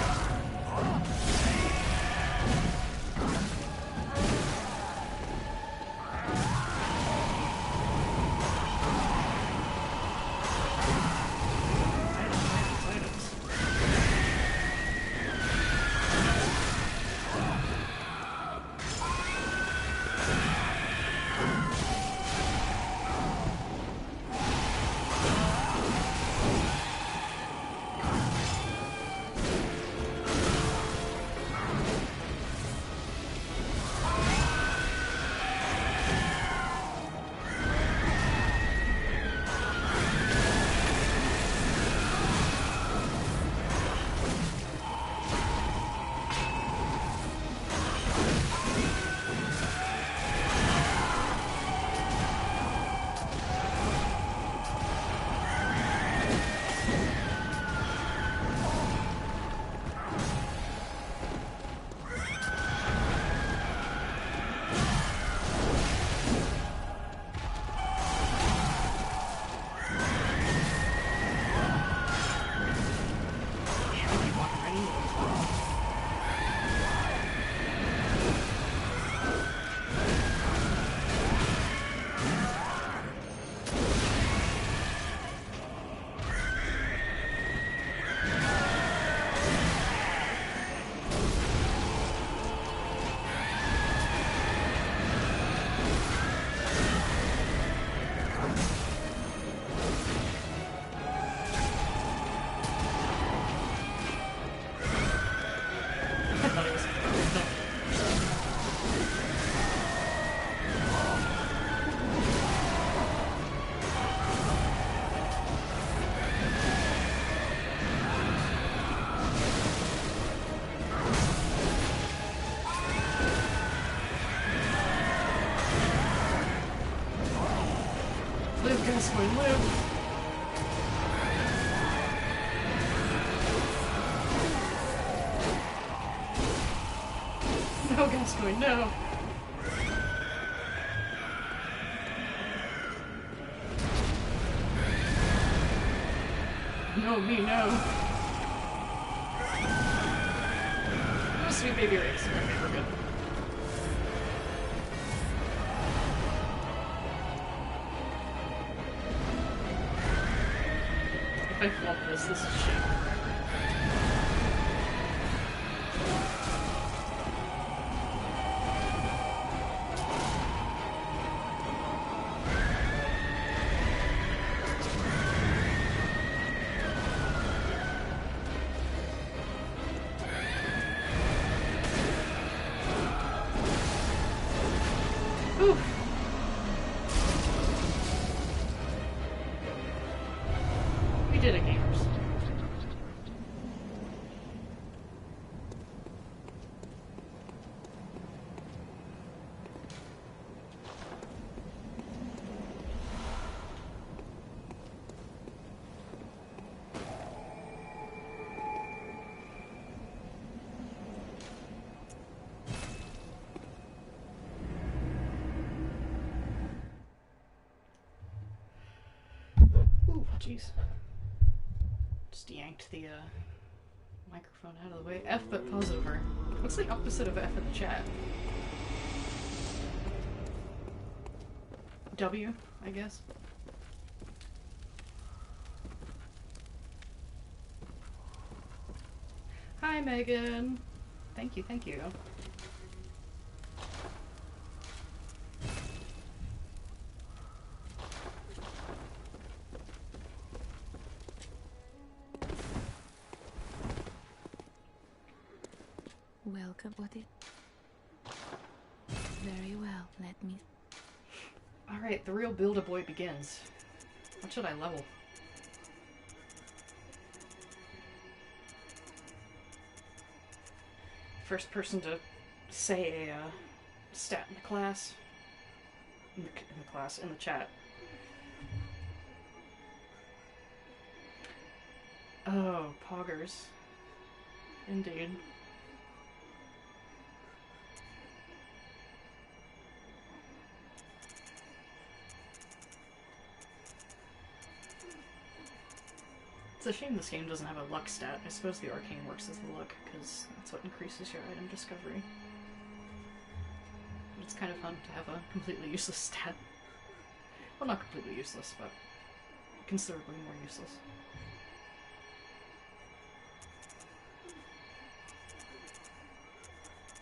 Live, Gascoigne, live! No, Gascoigne, no! No, me, no! Oh, sweet baby Rex. Okay, we're good. If I flop this is shit. Ooh. We did it, gamers. Ooh, jeez. Just yanked the Microphone out of the way. F but positive her. What's the opposite of F in the chat? W, I guess. Hi, Megan. Thank you, thank you. Welcome, what it? Very well, let me... Alright, the real Buildaboy begins. What should I level? First person to say a stat in the class. In the chat. Oh, poggers. Indeed. It's a shame this game doesn't have a luck stat. I suppose the arcane works as the luck, because that's what increases your item discovery. But it's kind of fun to have a completely useless stat. Well, not completely useless, but considerably more useless.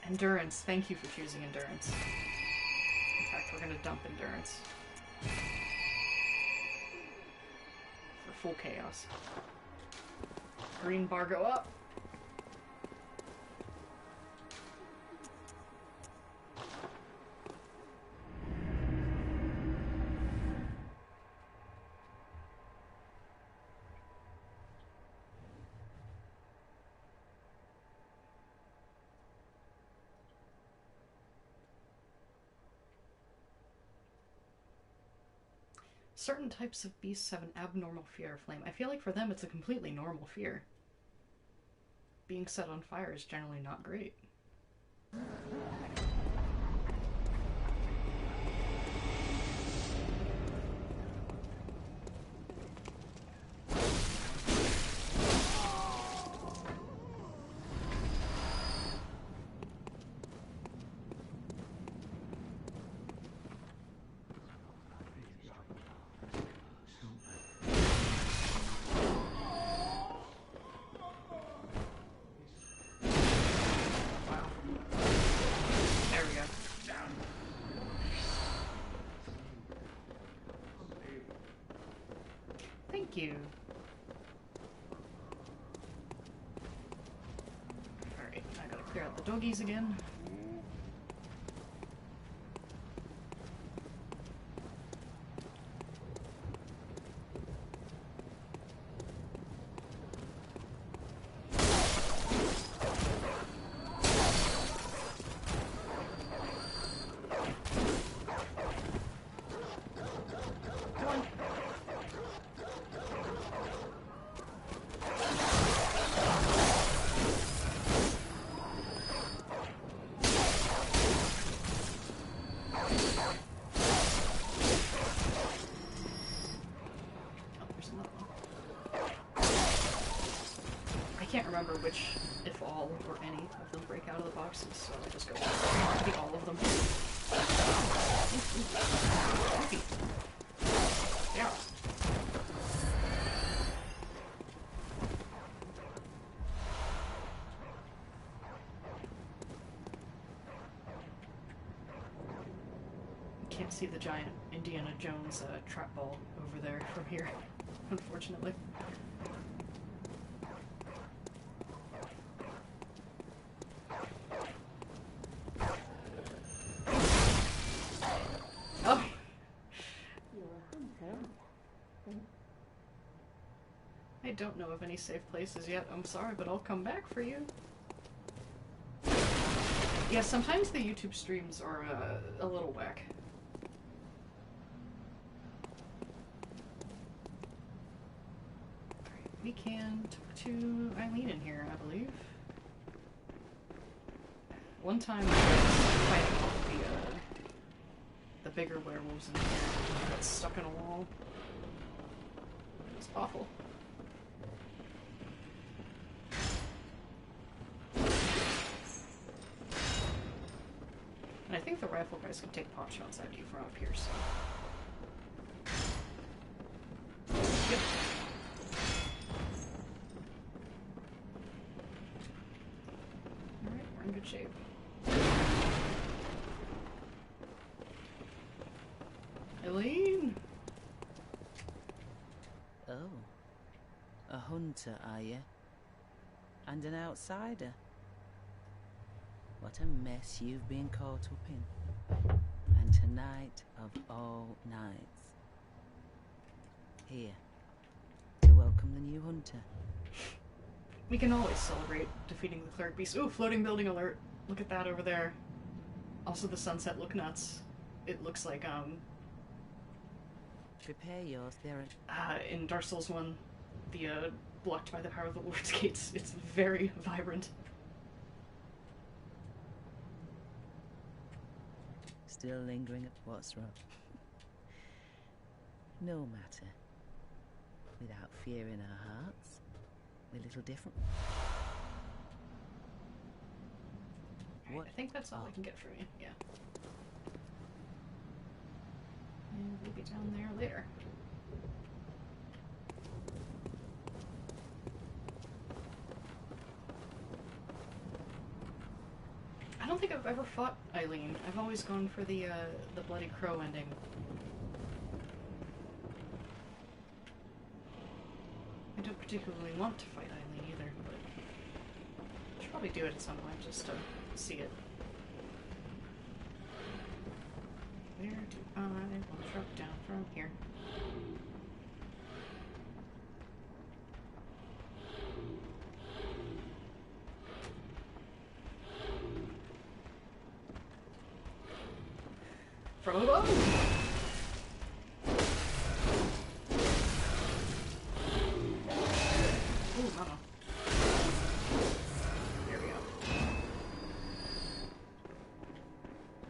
Endurance. Thank you for choosing endurance. In fact, we're gonna dump endurance. For full chaos. Green bar go up. Certain types of beasts have an abnormal fear of flame. I feel like for them it's a completely normal fear. Being set on fire is generally not great. Thank you. Alright, I gotta clear out the doggies again. Remember which, if all, or any of them break out of the boxes, so I just go for all of them. Yeah. Can't see the giant Indiana Jones trap ball over there from here, unfortunately. I don't know of any safe places yet. I'm sorry, but I'll come back for you. Yeah, sometimes the YouTube streams are a little whack. Alright, we can talk to Eileen in here, I believe. One time I was fighting off the bigger werewolves in here. I got stuck in a wall. It was awful. think the rifle guys can take pot shots at you from up here, so. Yep. Alright, we're in good shape. Eileen? Oh. A hunter, are you? And an outsider? What a mess you've been caught up in. And tonight of all nights. Here, to welcome the new hunter. We can always celebrate defeating the cleric beast. Ooh, floating building alert. Look at that over there. Also the sunset look nuts. It looks like, Prepare yours, there. in Dark Souls 1, the, blocked by the power of the Lord's Gates. It's very vibrant. Still lingering at what's wrong. No matter. Without fear in our hearts, we're a little different. Right, I think that's all I can get from you, yeah. And we'll be down there later. I don't think I've ever fought Eileen. I've always gone for the Bloody Crow ending. I don't particularly want to fight Eileen either, but I should probably do it at some point just to see it. Where do I want to drop down from here? From above! Ooh, mama. There we go.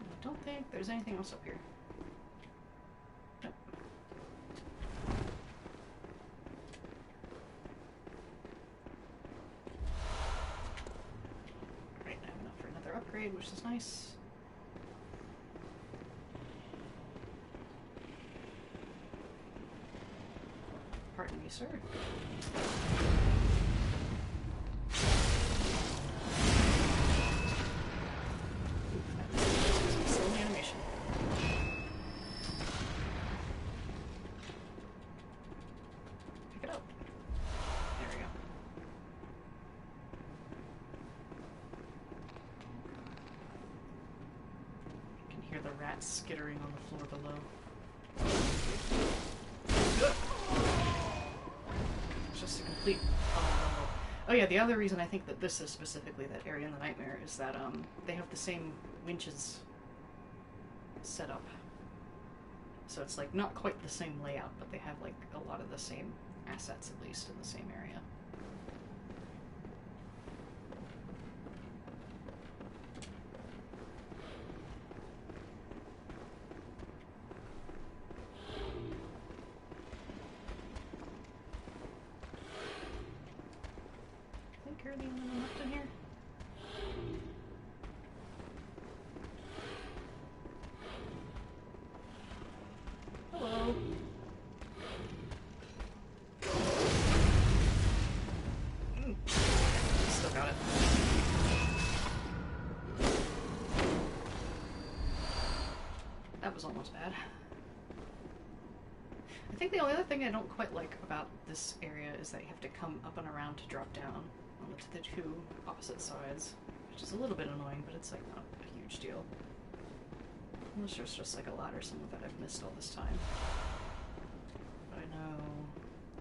I don't think there's anything else up here. Nope. Right, I have enough for another upgrade, which is nice. Pardon me, sir. Slow animation. Pick it up. There we go. You can hear the rats skittering on the floor below. Just a complete Oh yeah, the other reason I think that this is specifically that area in the Nightmare is that they have the same winches set up. So it's like not quite the same layout, but they have like a lot of the same assets at least in the same area. I think you're the only one left in here. Hello. Still got it. That was almost bad. I think the only other thing I don't quite like about this area is that you have to come up and around to drop down on the two opposite sides, which is a little bit annoying, but it's like not a huge deal. Unless there's just like a ladder somewhere that I've missed all this time. But I know...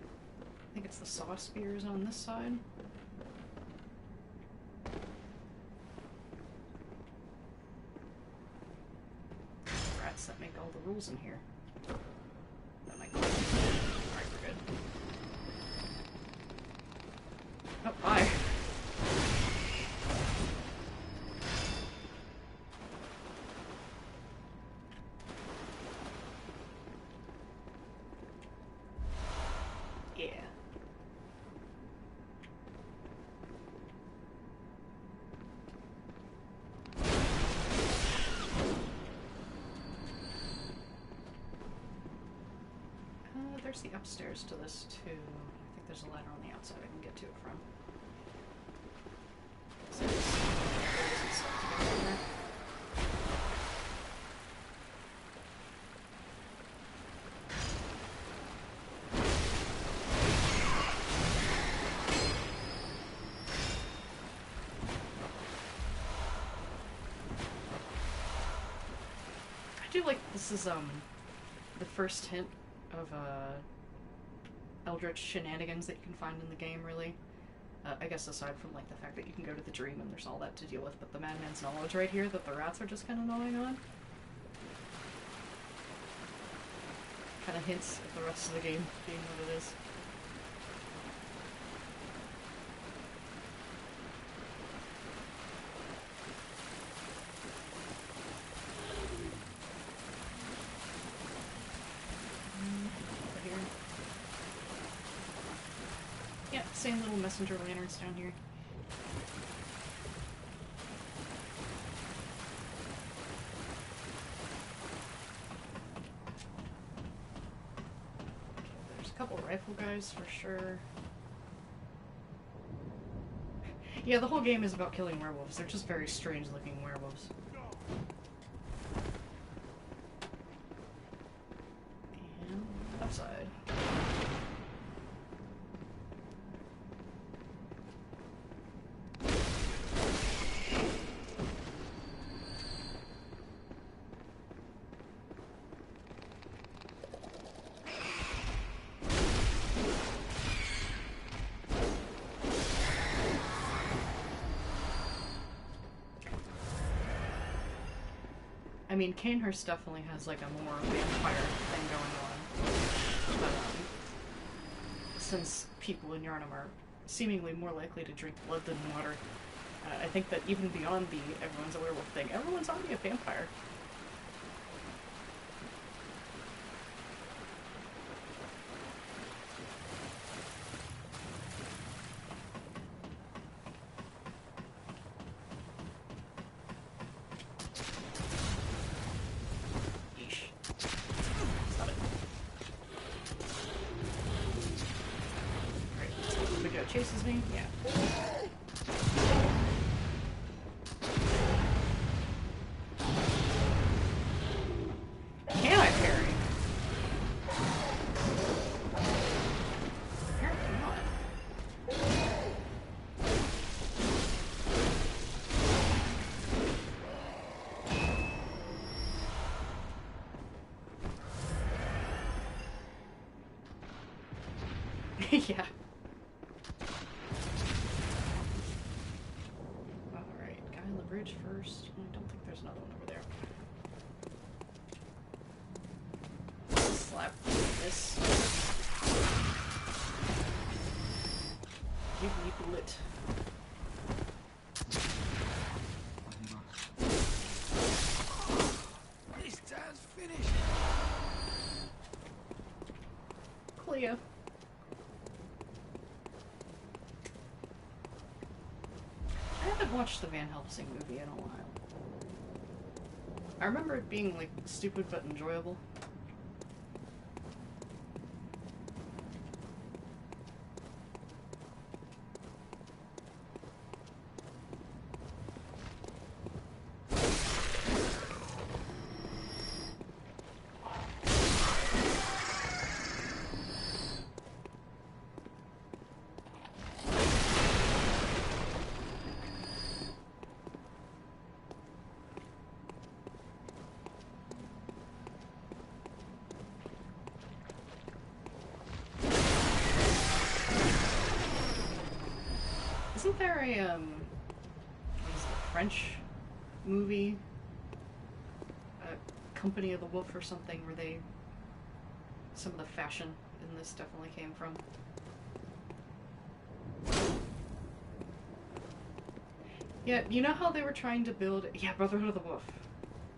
I think it's the saw spears on this side. Rats that make all the rules in here. That might go. Alright, we're good. Oh, bye. Yeah. there's the upstairs to this too. I think there's a ladder on the outside I can get to it from. So there's some stuff to get in there. I do like this is the first hint of eldritch shenanigans that you can find in the game, really. I guess aside from like the fact that you can go to the dream and there's all that to deal with, but the madman's knowledge right here that the rats are just kind of gnawing on kind of hints at the rest of the game being what it is. Over here. Yeah, same little messenger lanterns down here. There's a couple rifle guys for sure. Yeah, the whole game is about killing werewolves. They're just very strange looking werewolves. And outside. I mean, Canehurst definitely has like a more vampire thing going on. But since people in Yarnum are seemingly more likely to drink blood than water, I think that even beyond the everyone's a werewolf thing, everyone's already a vampire. Chases me? Yeah. Can I parry? Apparently not. Yeah. Bridge first. I don't think there's another one over there. Slap this. Give me bullet. This town's finished. Cleo. I haven't watched the Van Helsing movie in a while. I remember it being, like, stupid but enjoyable. Isn't there a, what is it, a French movie? Company of the Wolf or something, where they... some of the fashion in this definitely came from. Yeah, you know how they were trying to build... Yeah, Brotherhood of the Wolf.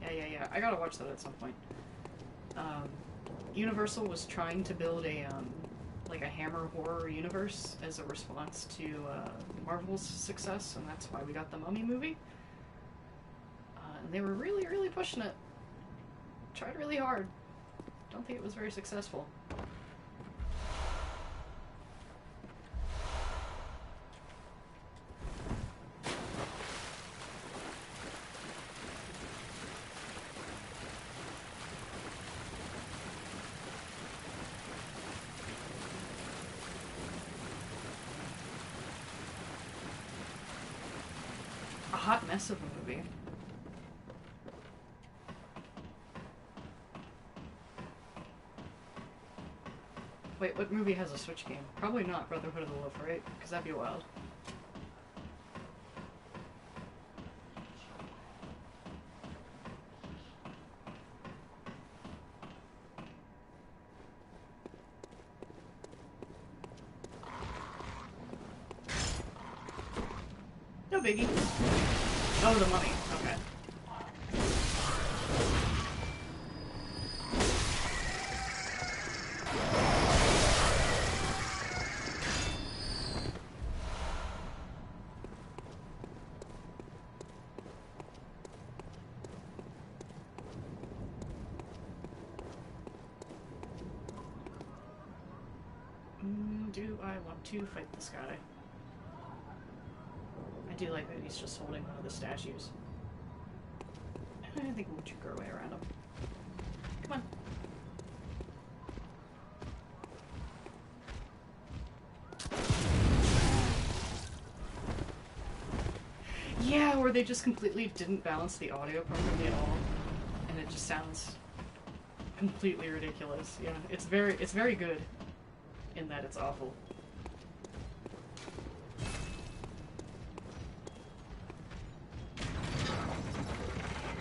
Yeah. I gotta watch that at some point. Universal was trying to build a, like a Hammer horror universe as a response to Marvel's success, and that's why we got the Mummy movie. And they were really, really pushing it. Tried really hard. Don't think it was very successful. mess of a movie. Wait, what movie has a Switch game? Probably not Brotherhood of the Wolf, right? Because that'd be wild. No biggie. Oh, the money. Okay. Do I want to fight this guy? I do like that he's just holding one of the statues. I think we'll juke our way around him. Come on. Yeah, where they just completely didn't balance the audio properly at all, and it just sounds completely ridiculous. Yeah, it's very good in that it's awful.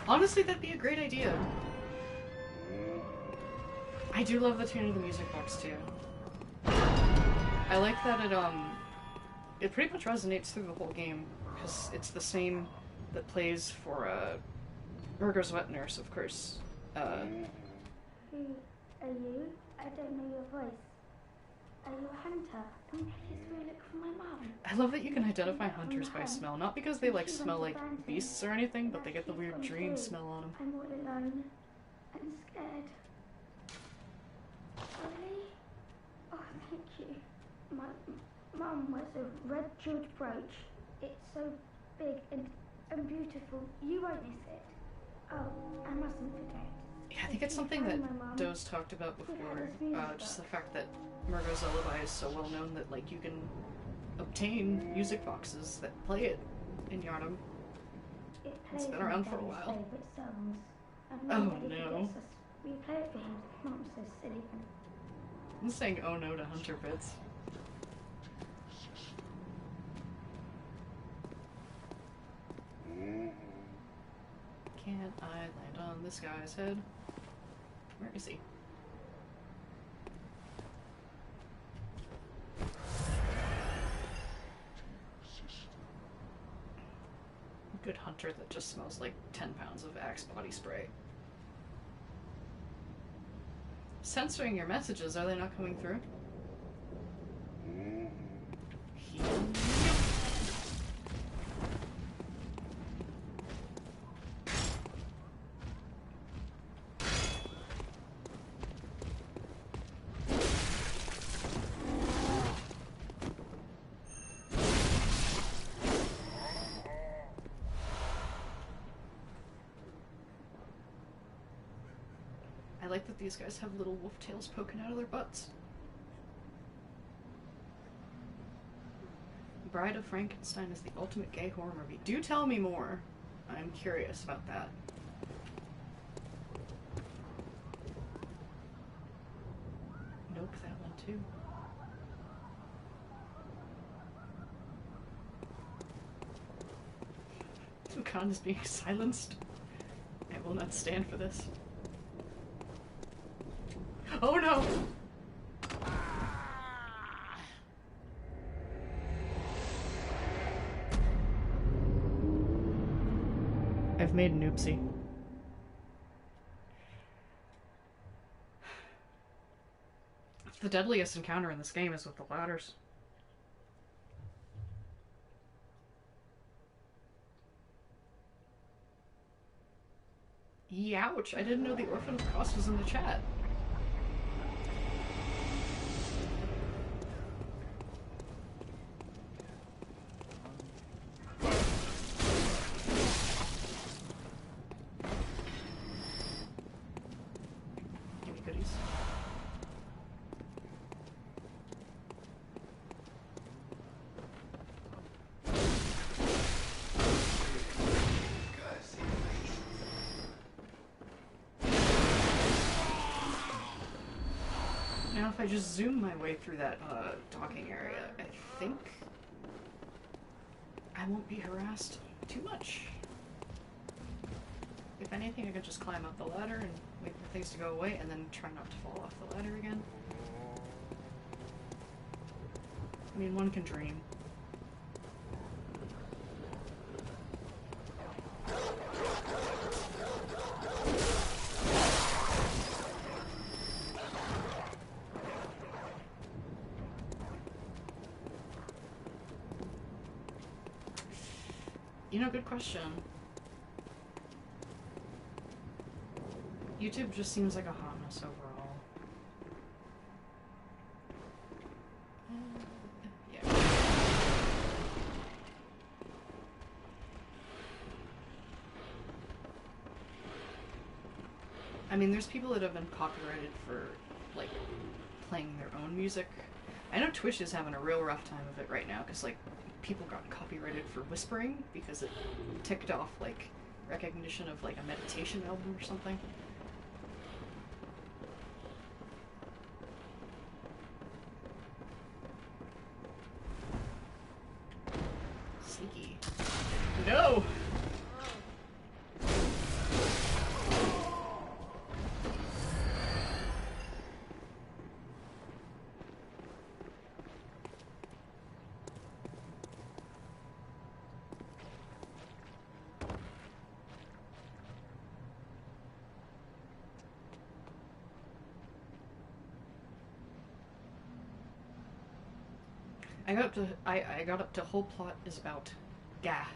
Honestly, that'd be a great idea. I do love the tune of the music box too. I like that it pretty much resonates through the whole game, because it's the same that plays for Burger's Wet Nurse, of course. Who are you? I don't know your voice. Are you a hunter? Come please go look for my mum. I love that you can identify hunters by smell, not because they like smell like beasts or anything, but they get the weird dream smell on them. I'm all alone and scared. Really? Oh, thank you. My mum wears a red jeweled brooch. It's so big and beautiful. You won't miss it. Oh, I mustn't forget. Yeah, I think it's something that Doe's talked about before. Just the fact that Murgo's Lullaby is so well known that like you can obtain music boxes that play it in Yharnam. It's been around for a while. Oh no. We play it for him. Mom's so silly. I'm saying oh no to Hunter Bits. Can't I land on this guy's head? Where is he? Good hunter that just smells like 10 pounds of Axe body spray. Censoring your messages, are they not coming through? I like that these guys have little wolf tails poking out of their butts. Bride of Frankenstein is the ultimate gay horror movie. Do tell me more. I'm curious about that. Nope, that one too. Tukan is being silenced. I will not stand for this. Oh no! I've made an oopsie. The deadliest encounter in this game is with the ladders. Youch! I didn't know the Orphan of Kos was in the chat. Now if I just zoom my way through that docking area, I think I won't be harassed too much. If anything, I could just climb up the ladder and wait for things to go away and then try not to fall off the ladder again. I mean, one can dream. You know, good question. YouTube just seems like a hot mess overall. Yeah. I mean, there's people that have been copyrighted for, like, playing their own music. I know Twitch is having a real rough time of it right now, because, like, people got copyrighted for whispering because it ticked off, like, recognition of, like, a meditation album or something. Sneaky. No! I got up to whole plot is about Gah.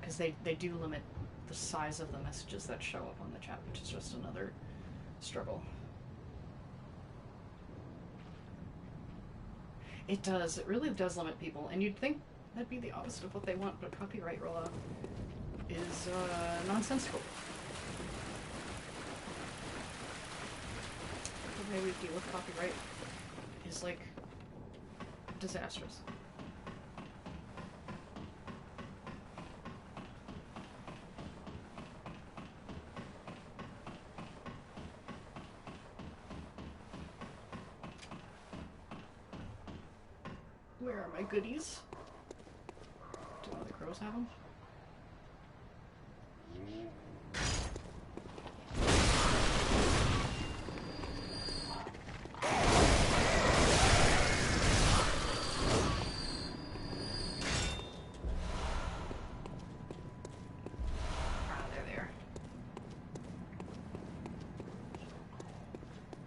Because they do limit the size of the messages that show up on the chat, which is just another struggle. It does. It really does limit people, and you'd think that'd be the opposite of what they want, but copyright law is nonsensical. The way we deal with copyright is, like, disastrous. Where are my goodies? Do all the crows have them?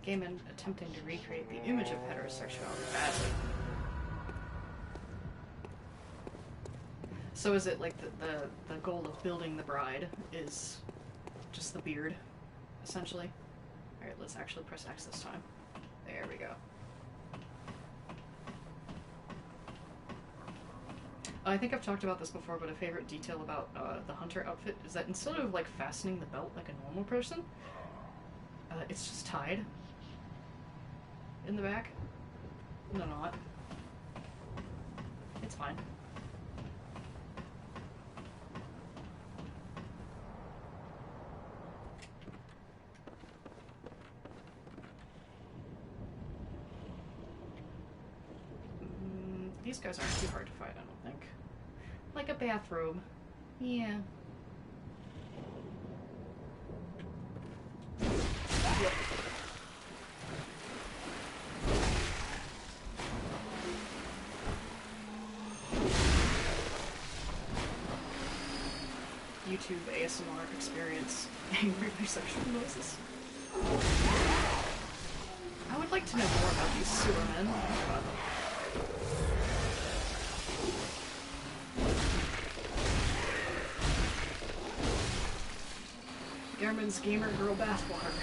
Game and attempting to recreate the image of heterosexuality badly. So is it like the goal of building the bride is just the beard, essentially? Alright, let's actually press X this time. There we go. I think I've talked about this before, but a favorite detail about the hunter outfit is that instead of like fastening the belt like a normal person, it's just tied in the back. No, not. It's fine. These guys aren't too hard to fight, I don't think. Like a bathrobe. Yeah. Yep. YouTube ASMR experience angry bisexual noises. I would like to know more about these sewer men. Gehrman's Gamer Girl Bathwater.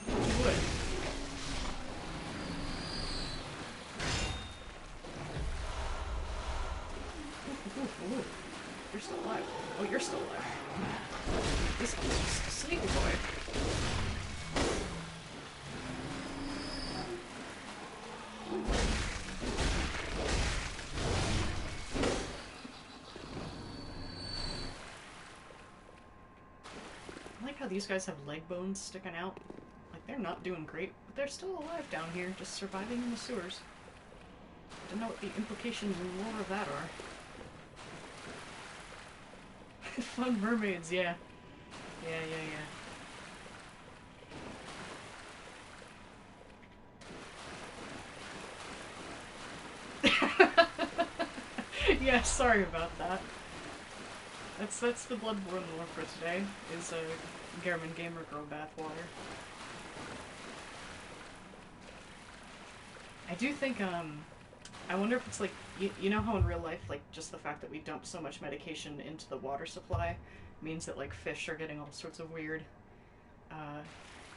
You would. Ooh. You're still alive. Oh, you're still alive. This one's just a sneaky boy. I like like how these guys have leg bones sticking out. Like, they're not doing great, but they're still alive down here, just surviving in the sewers. Don't know what the implications and lore of that are. Fun mermaids, yeah. Yeah. Yeah, sorry about that. That's the Bloodborne lore for today, is Gehrman Gamer Girl bathwater. I do think, I wonder if it's like, you know how in real life, like, just the fact that we dump so much medication into the water supply means that, like, fish are getting all sorts of weird,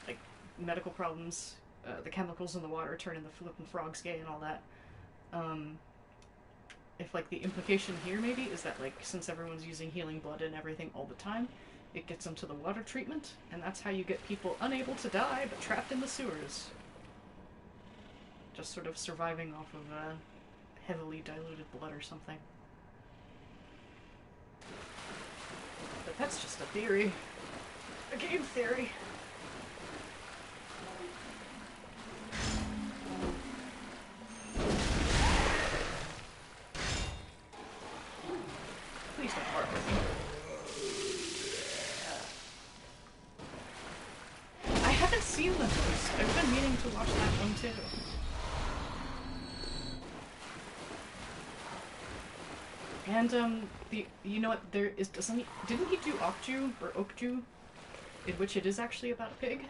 like, medical problems. The chemicals in the water turning the flippin' frogs gay and all that. If, like, the implication here, maybe, is that, like, since everyone's using healing blood and everything all the time, it gets into the water treatment, and that's how you get people unable to die, but trapped in the sewers. Just sort of surviving off of, heavily diluted blood or something. But that's just a theory. A game theory. Please don't bark at me. I haven't seen the host. I've been meaning to watch that one too. And you know what, didn't he do Okju or Okju, in which it is actually about a pig?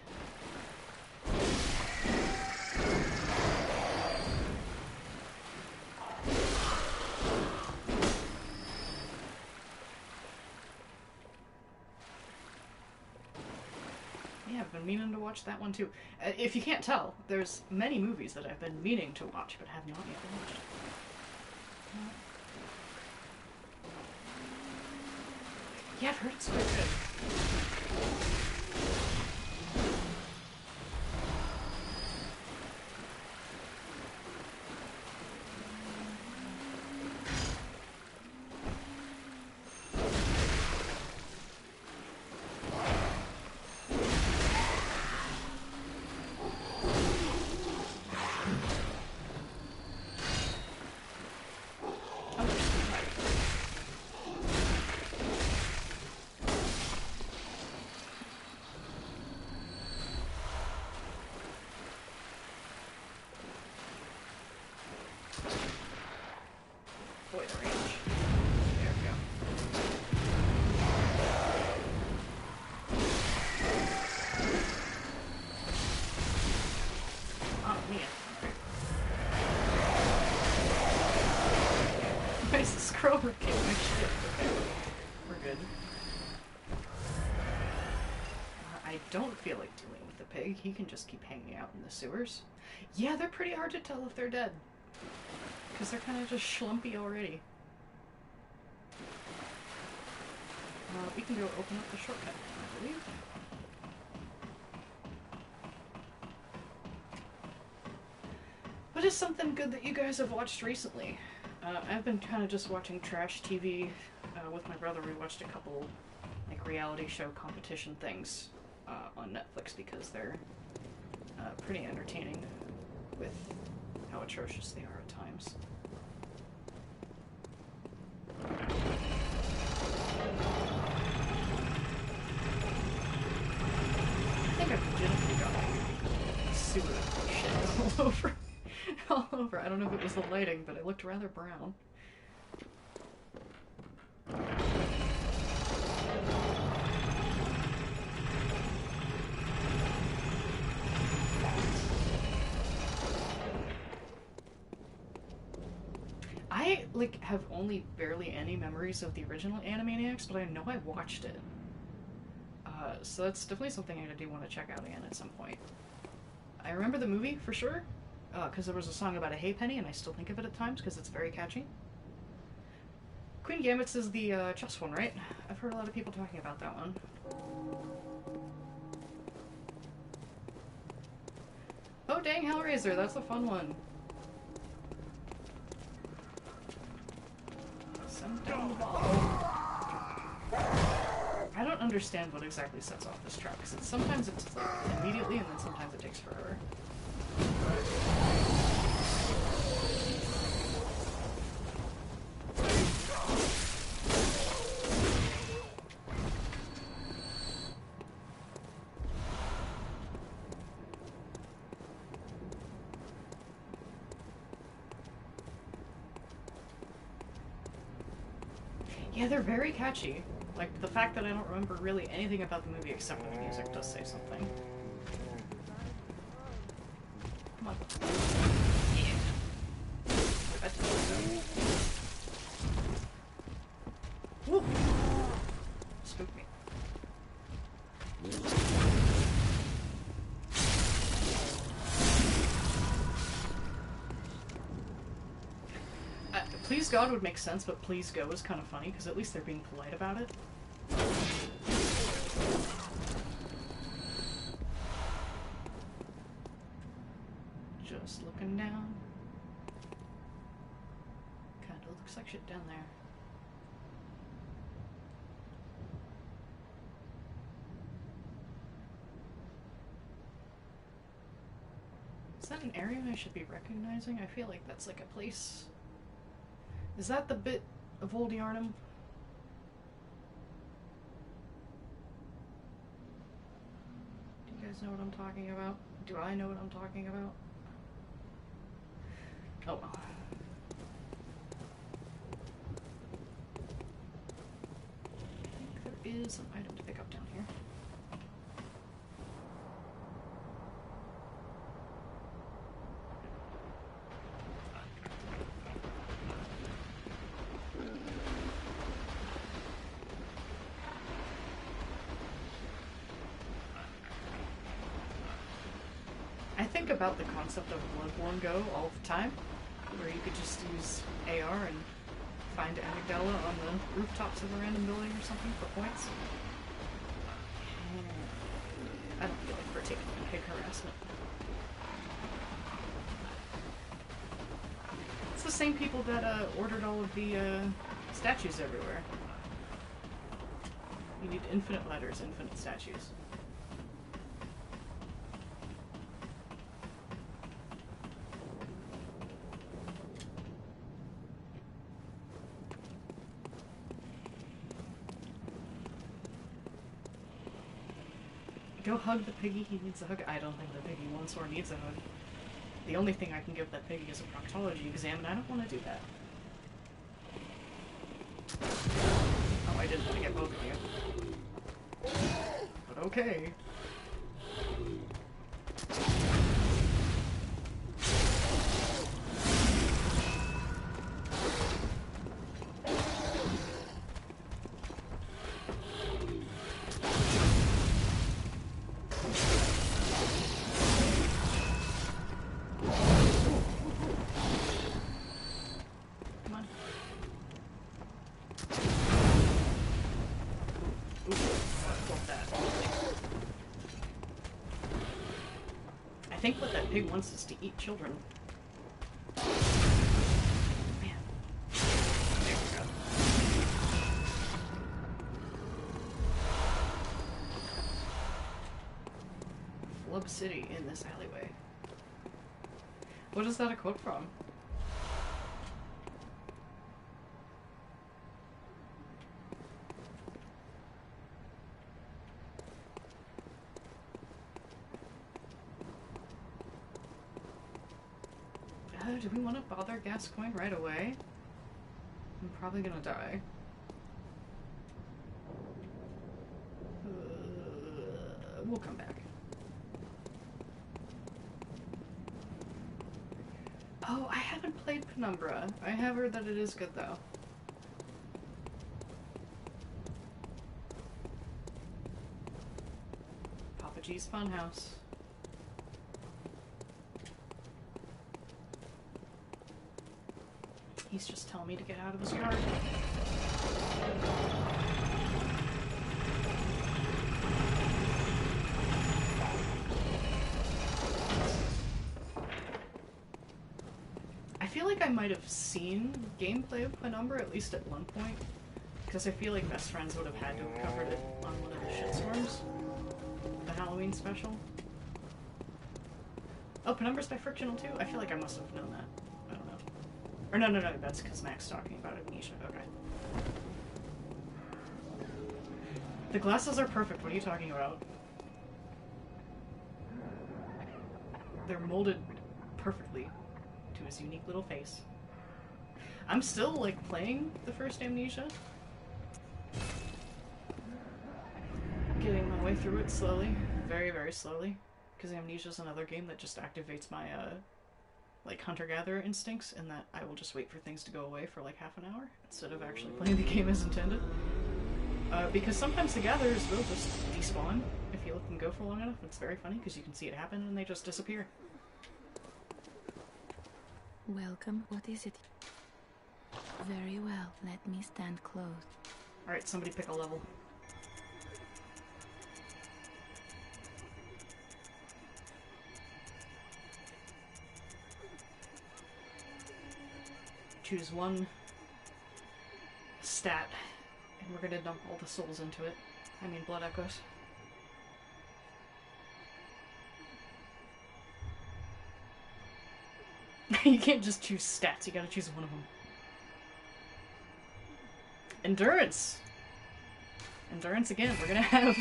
Yeah, I've been meaning to watch that one too. If you can't tell, there's many movies that I've been meaning to watch but have not yet watched. Yeah, I've heard it's quite good. Boy, the range. There we go. Oh, man. Why is the scroll wrecking my shit? Okay. We're good. I don't feel like dealing with the pig. He can just keep hanging out in the sewers. Yeah, they're pretty hard to tell if they're dead. Because they're kind of just schlumpy already. We can go open up the shortcut, I believe. What is something good that you guys have watched recently? I've been kind of just watching trash TV with my brother. We watched a couple like reality show competition things on Netflix because they're pretty entertaining with how atrocious they are at times. I think I've legitimately got like sewer shit all over. All over. I don't know if it was the lighting, but it looked rather brown. I, like, have only barely any memories of the original Animaniacs, but I know I watched it. So that's definitely something I do want to check out again at some point. I remember the movie, for sure, because there was a song about a hay penny, and I still think of it at times, because it's very catchy. Queen Gambit's is the chess one, right? I've heard a lot of people talking about that one. Oh dang, Hellraiser, that's a fun one. Send down the ball. I don't understand what exactly sets off this trap, because sometimes it's like immediately, and then sometimes it takes forever. Yeah, they're very catchy. Like, the fact that I don't remember really anything about the movie except for the music does say something. Come on. Yeah. That didn't work out. Woo! Spooked me. Please God would make sense, but please go is kind of funny, because at least they're being polite about it. Just looking down. Kinda looks like shit down there. Is that an area I should be recognizing? I feel like that's like a place. Is that the bit of Old Yarnum? Do you guys know what I'm talking about? Do I know what I'm talking about? Oh well. I think there is an item to pick up down here. I think about the concept of Bloodborne Go all the time, where you could just use AR and find Amygdala on the rooftops of a random building or something for points. I don't feel like partaking in pig harassment. It's the same people that ordered all of the statues everywhere. You need infinite letters, infinite statues. Go hug the piggy, he needs a hug. I don't think the piggy wants or needs a hug. The only thing I can give that piggy is a proctology exam, and I don't want to do that. Oh, I didn't want to get both of you. But okay. I think what that pig wants is to eat children. Man. There we go. Flub City in this alleyway. What is that a quote from? Do we want to bother Gascoigne right away? I'm probably gonna die. We'll come back. Oh, I haven't played Penumbra. I have heard that it is good though. Papa G's Funhouse. He's just telling me to get out of his yard. I feel like I might have seen gameplay of Penumbra, at least at one point. Because I feel like Best Friends would have had to have covered it on one of the shitstorms. The Halloween special. Oh, Penumbra's by Frictional too? I feel like I must have known that. I don't know. Or no, that's because Mac's talking about Amnesia. Okay. The glasses are perfect. What are you talking about? They're molded perfectly to his unique little face. I'm still, like, playing the first Amnesia. Getting my way through it slowly. Very, very slowly. Because Amnesia's another game that just activates my, like, hunter-gatherer instincts, in that I will just wait for things to go away for, like, half an hour, instead of actually playing the game as intended. Because sometimes the gatherers will just despawn if you let them go for long enough. It's very funny, because you can see it happen, and they just disappear. Welcome. What is it? Very well. Let me stand close. Alright, somebody pick a level. Choose one stat, and we're gonna dump all the souls into it. I mean, blood echoes. You can't just choose stats, you gotta choose one of them. Endurance! Endurance again, we're gonna have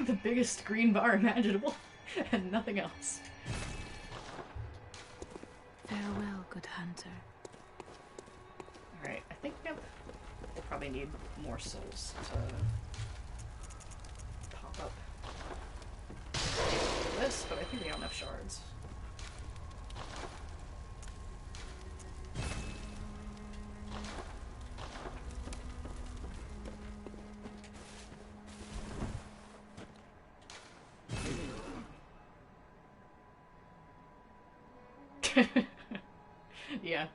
the biggest green bar imaginable, and nothing else. Farewell, good hunter. Alright, I think we'll probably need more souls to pop up this, but I think we got enough shards. Yeah.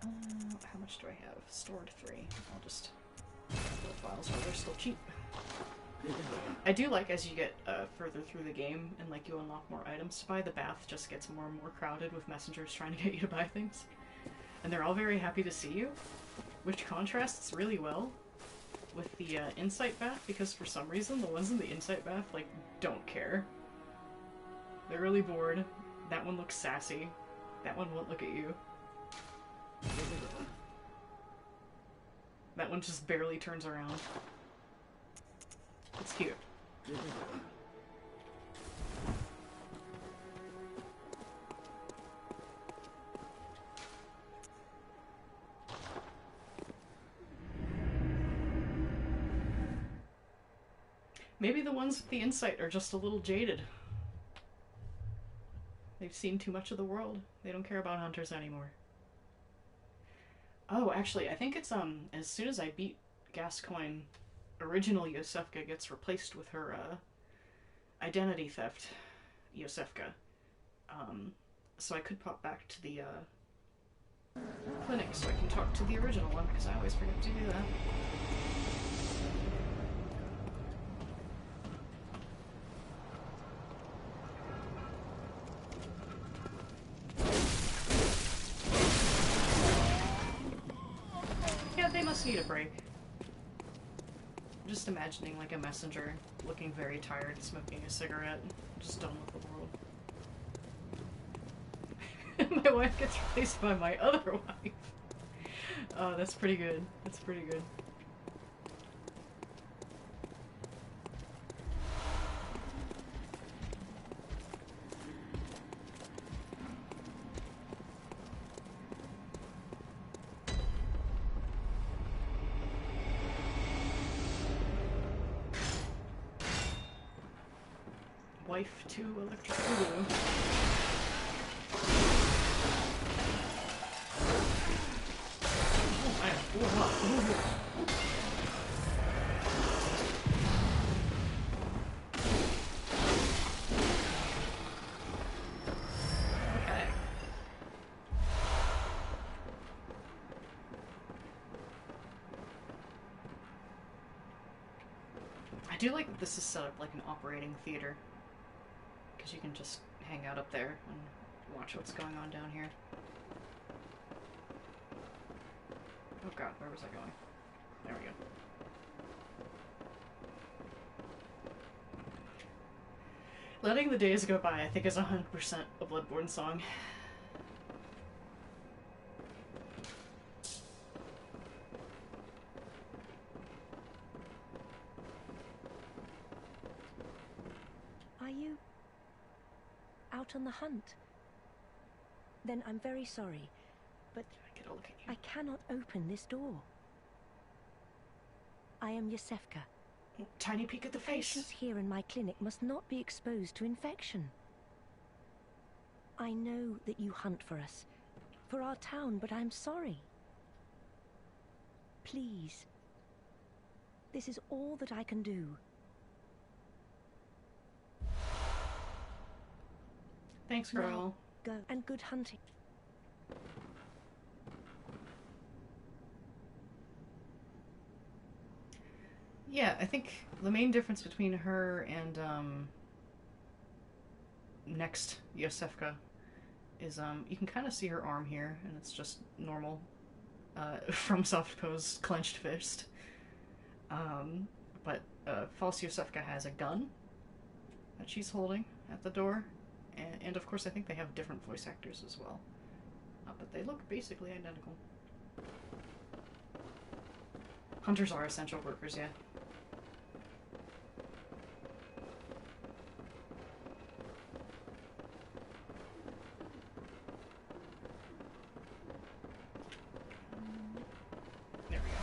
How much do I have? Stored 3. I'll just grab the files while they're still cheap. I do like, as you get further through the game and like you unlock more items to buy, the bath just gets more and more crowded with messengers trying to get you to buy things. And they're all very happy to see you, which contrasts really well with the Insight bath, because for some reason the ones in the Insight bath, like, don't care. They're really bored. That one looks sassy. That one won't look at you. That one just barely turns around. It's cute. Maybe the ones with the insight are just a little jaded. They've seen too much of the world. They don't care about hunters anymore. Oh, actually, I think it's, as soon as I beat Gascoigne, original Yosefka gets replaced with her, identity theft Yosefka. So I could pop back to the, clinic so I can talk to the original one, because I always forget to do that. They must need a break. I'm just imagining like a messenger looking very tired, smoking a cigarette, just done with the world. My wife gets replaced by my other wife. Oh, that's pretty good. That's pretty good. Wife to electric boogaloo. Oh man, okay. I do like that this is set up like an operating theater. Because you can just hang out up there and watch what's going on down here. Oh god, where was I going? There we go. Letting the Days Go By, I think, is 100% a Bloodborne song. Are you out on the hunt? Then I'm very sorry, but Get a look at you. I cannot open this door. I am Yosefka. Tiny peek at the face. Patients here in my clinic must not be exposed to infection. I know that you hunt for us, for our town, but I'm sorry. Please. This is all that I can do. Thanks, girl. Now, go, and good hunting. Yeah, I think the main difference between her and next Yosefka is you can kind of see her arm here, and it's just normal from Soft Pose clenched fist. But false Yosefka has a gun that she's holding at the door, and of course I think they have different voice actors as well, but they look basically identical. Hunters are essential workers, yeah. There we go.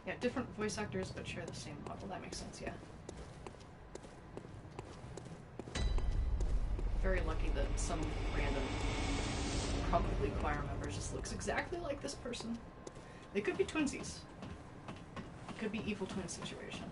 Yeah, different voice actors, but share the same model. That makes sense, yeah. Very lucky that some random, probably choir member just looks exactly like this person. They could be twinsies. It could be evil twin situation.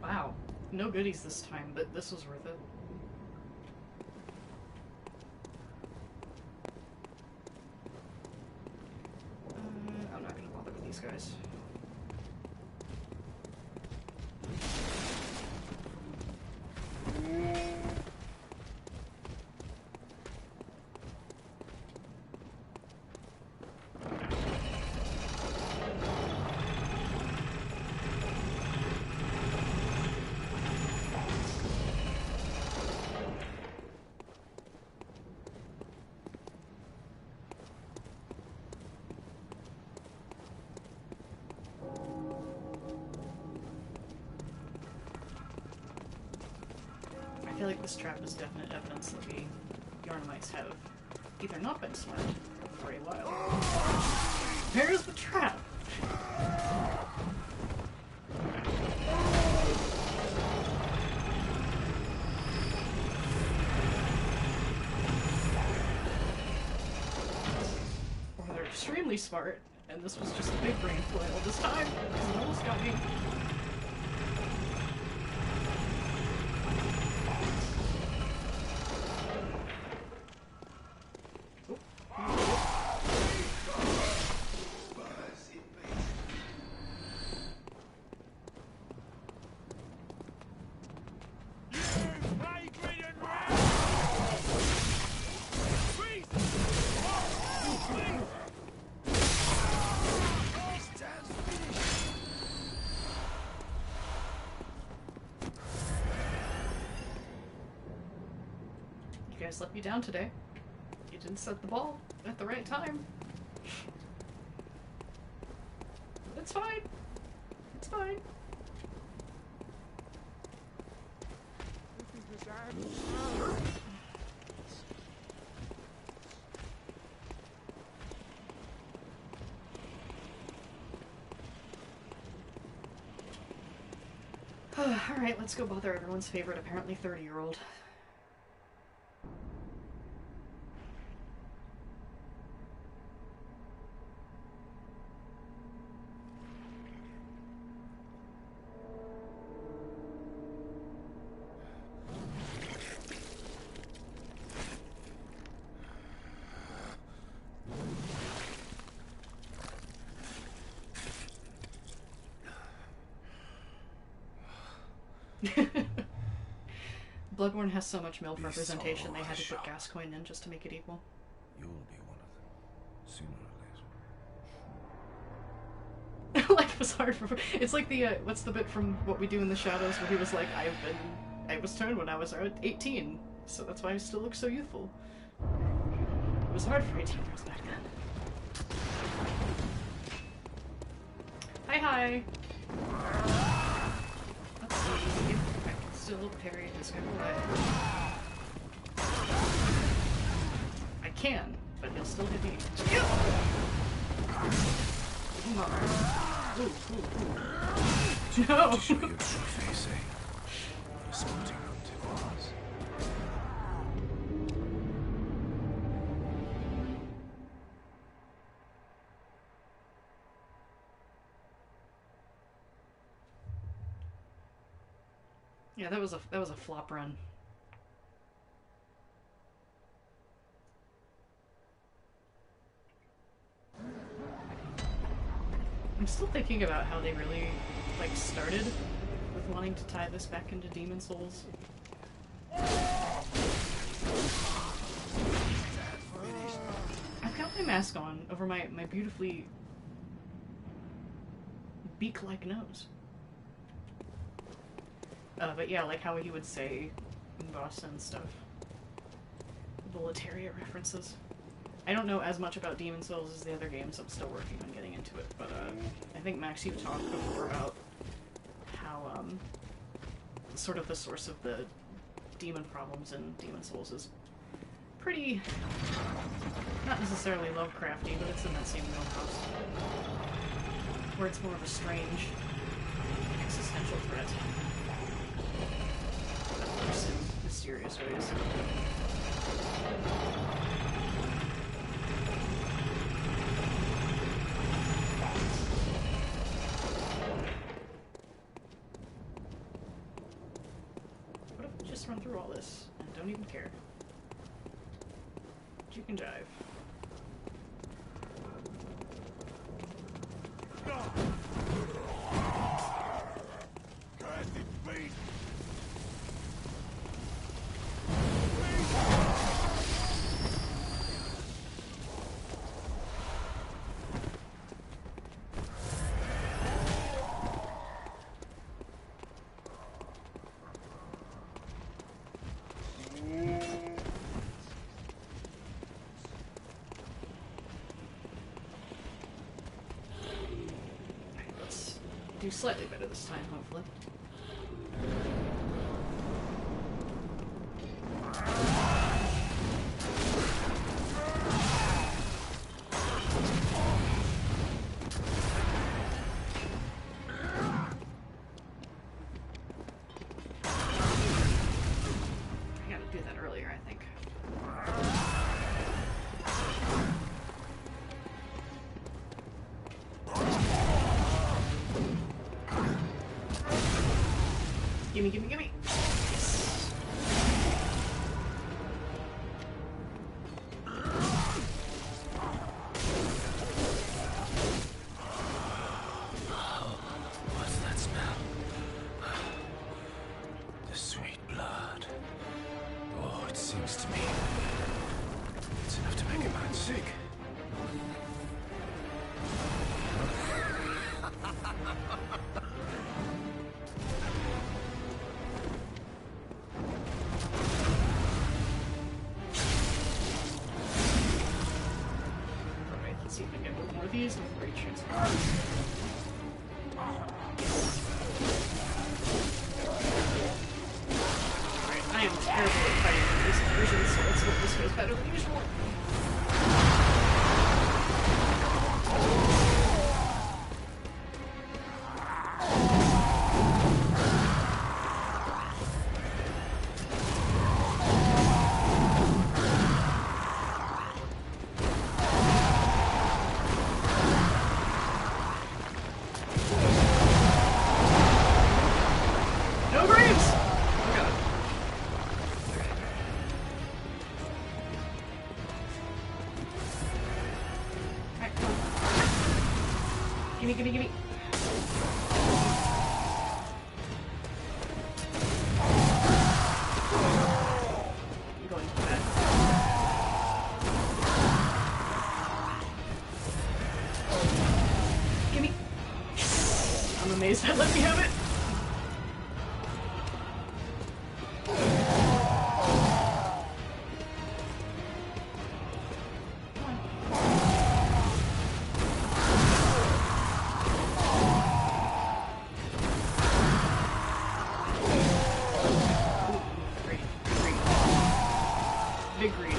Wow, no goodies this time, but this was worth it. I'm not gonna bother with these guys. I feel like this trap is definite evidence that the Yarnamites have either not been smart for a while. There's the trap! Or they're extremely smart, and this was just a big brain flail this time, because it almost got me. You guys let me down today. You didn't set the ball at the right time. It's fine. It's fine. Alright, let's go bother everyone's favorite, apparently 30-year-old. Bloodborne has so much MILF representation, they had to put Gascoigne in just to make it equal. You'll be one of them, sooner or later. Life was hard for... It's like the, what's the bit from What We Do in the Shadows where he was like, I was turned when I was 18, so that's why I still look so youthful. It was hard for 18-year-olds back then. Hi. Let's see if I can still parry this guy away. I can, but he'll still hit me. Come on. Ooh. No! To show your true face, eh? What a sporting hunt it was. Yeah, that was a flop run. I'm still thinking about how they really, like, started with wanting to tie this back into Demon Souls. I've got my mask on over my beautifully beak-like nose. But yeah, like how he would say boss and stuff. The Letaria references. I don't know as much about Demon Souls as the other games. I'm still working on getting into it, but I think Max, you've talked before about how sort of the source of the demon problems in Demon Souls is pretty, not necessarily Lovecrafty, but it's in that same wheelhouse, where it's more of a strange existential threat that works in mysterious ways. What if we just run through all this and don't even care? You can jive. Do slightly better this time, hopefully. I gotta do that earlier, I think. Gimme, gimme, gimme! Yes! What's that smell? The sweet blood. Oh, it seems to me it's enough to make a man sick. Alright, let's see if I can get one more of these before he transforms. Alright, I am terrible at fighting with these versions, so let's hope this goes better than usual. gimme, gimme. I'm going for that. Gimme. I'm amazed that let me have it. Big green.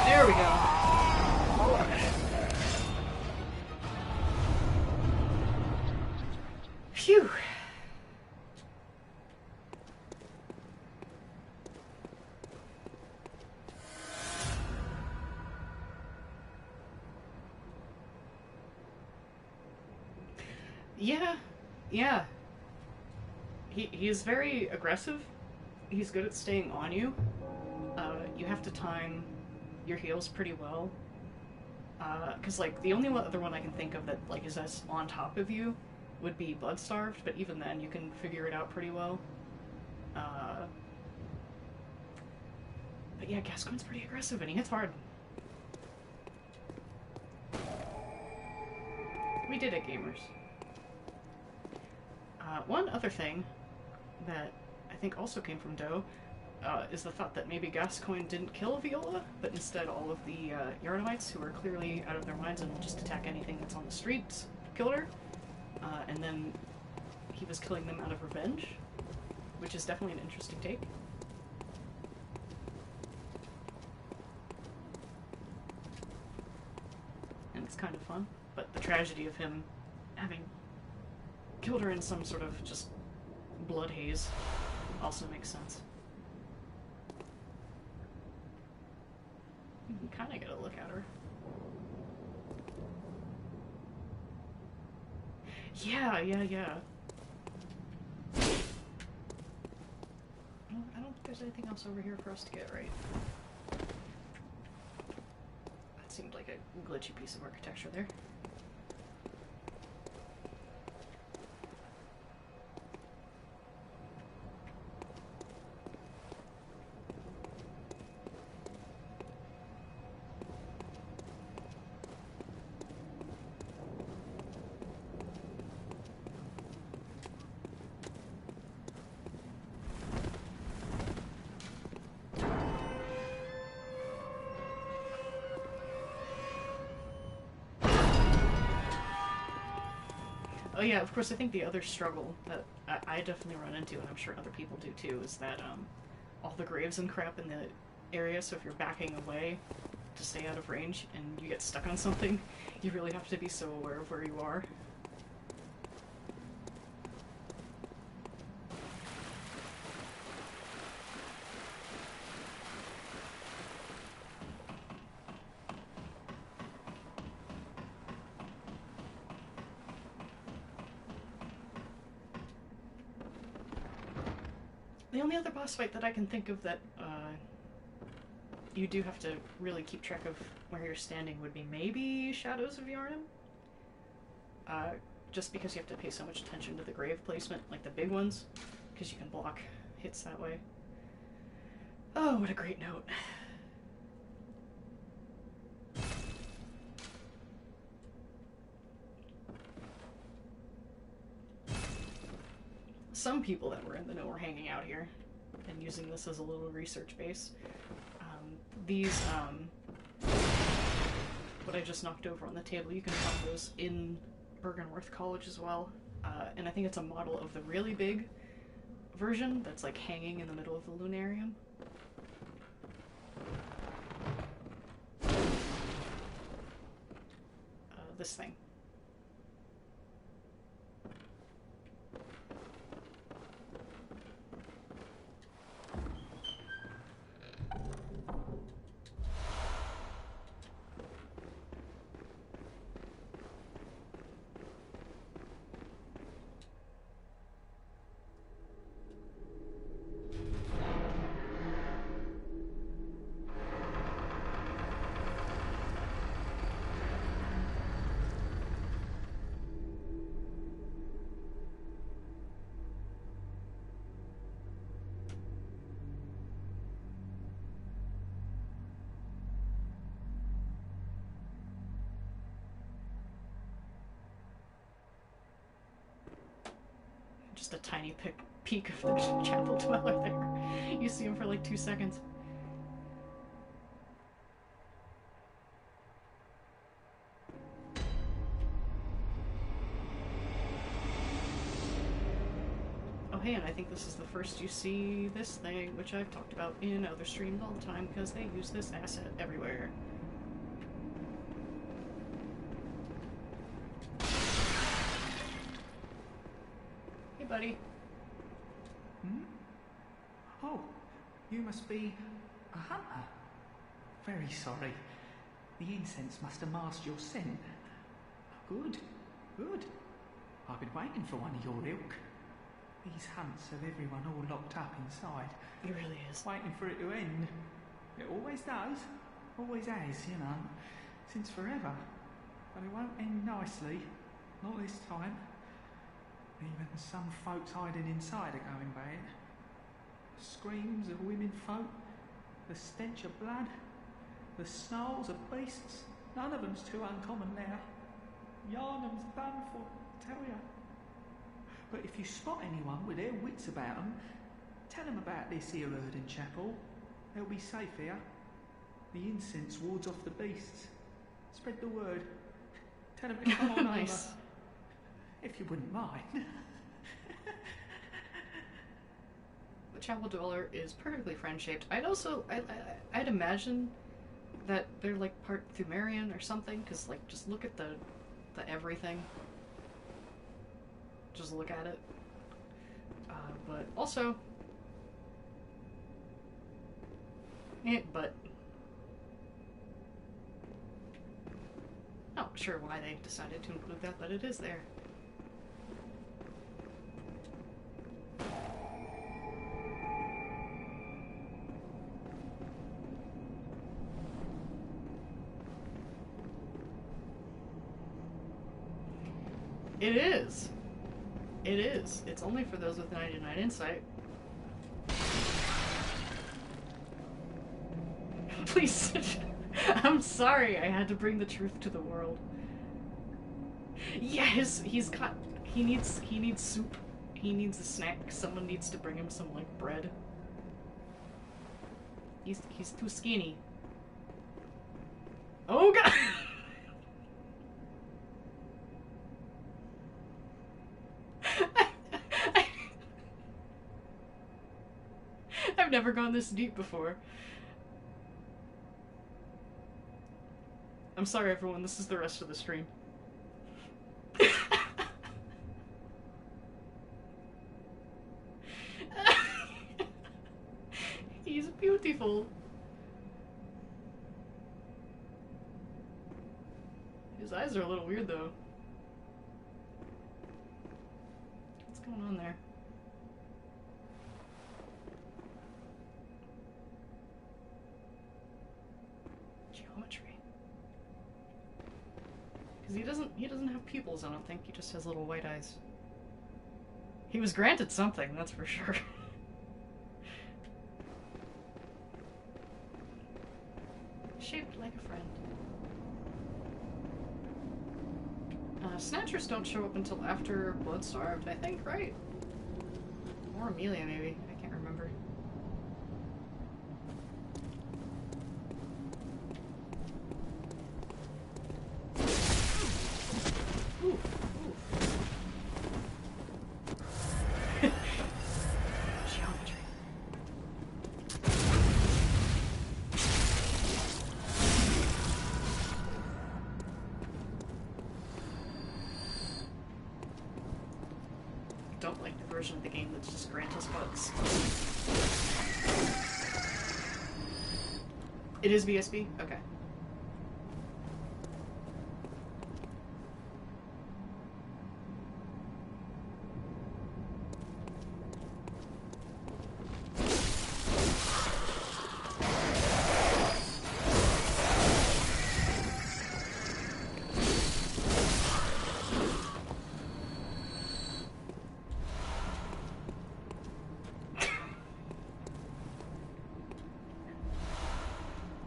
There we go. Phew. Yeah. He's very aggressive. He's good at staying on you. You have to time your heals pretty well. Because, like, the only other one I can think of that, like, is as on top of you would be Bloodstarved, but even then you can figure it out pretty well. But yeah, Gascoigne's pretty aggressive and he hits hard. We did it, gamers. One other thing that I think also came from Doe is the thought that maybe Gascoigne didn't kill Viola, but instead all of the Yardamites, who are clearly out of their minds and will just attack anything that's on the streets, killed her. And then he was killing them out of revenge, which is definitely an interesting take. And it's kind of fun, but the tragedy of him having killed her in some sort of just blood haze also makes sense. You can kind of get a look at her. Yeah. Well, I don't think there's anything else over here for us to get, right? That seemed like a glitchy piece of architecture there. Oh yeah, of course, I think the other struggle that I definitely run into, and I'm sure other people do too, is that all the graves and crap in the area, so if you're backing away to stay out of range and you get stuck on something, you really have to be so aware of where you are. The only other boss fight that I can think of that you do have to really keep track of where you're standing would be maybe Shadows of Yharnam. Just because you have to pay so much attention to the grave placement, like the big ones, because you can block hits that way. Oh, what a great note. Some people that were in the know were hanging out here and using this as a little research base. What I just knocked over on the table, you can find those in Bergenworth College as well. And I think it's a model of the really big version that's like hanging in the middle of the lunarium. This thing. a tiny peek of the chapel dweller there. You see him for like 2 seconds. Oh hey, and I think this is the first you see this thing, which I've talked about in other streams all the time because they use this asset everywhere. Hey buddy. Hmm? Oh, you must be a hunter. Very sorry. The incense must have masked your scent. Good, good. I've been waiting for one of your ilk. These hunts have everyone all locked up inside. It really is. Waiting for it to end. It always does. Always has, you know. Since forever. But it won't end nicely. Not this time. Even some folks hiding inside are going bad. The screams of women folk. The stench of blood. The snarls of beasts. None of them's too uncommon now. Yarnum's done for, I tell ya. But if you spot anyone with their wits about them, tell them about this here Erden Chapel. They'll be safe here. The incense wards off the beasts. Spread the word. Tell them to come on Nice. over. If you wouldn't mind. The chapel dweller is perfectly friend-shaped. I'd imagine that they're like part Thumerian or something, because like just look at the everything. Just look at it. But also, but not sure why they decided to include that, but it is there. It is. It is. It's only for those with 99 insight. Please. I'm sorry I had to bring the truth to the world. Yes, he needs soup. He needs a snack. Someone needs to bring him some like bread. He's too skinny. Oh god. I've never gone this deep before. I'm sorry everyone, this is the rest of the stream. He's beautiful. His eyes are a little weird though. What's going on there? Geometry. Because he doesn't have pupils, I don't think. He just has little white eyes. He was granted something, that's for sure. Shaped like a friend. Snatchers don't show up until after Bloodstarved, I think, right? Or Amelia, maybe. I can't remember. Ooh, ooh. Geometry. I don't like the version of the game that's just grant us bugs. It is BSB? Okay.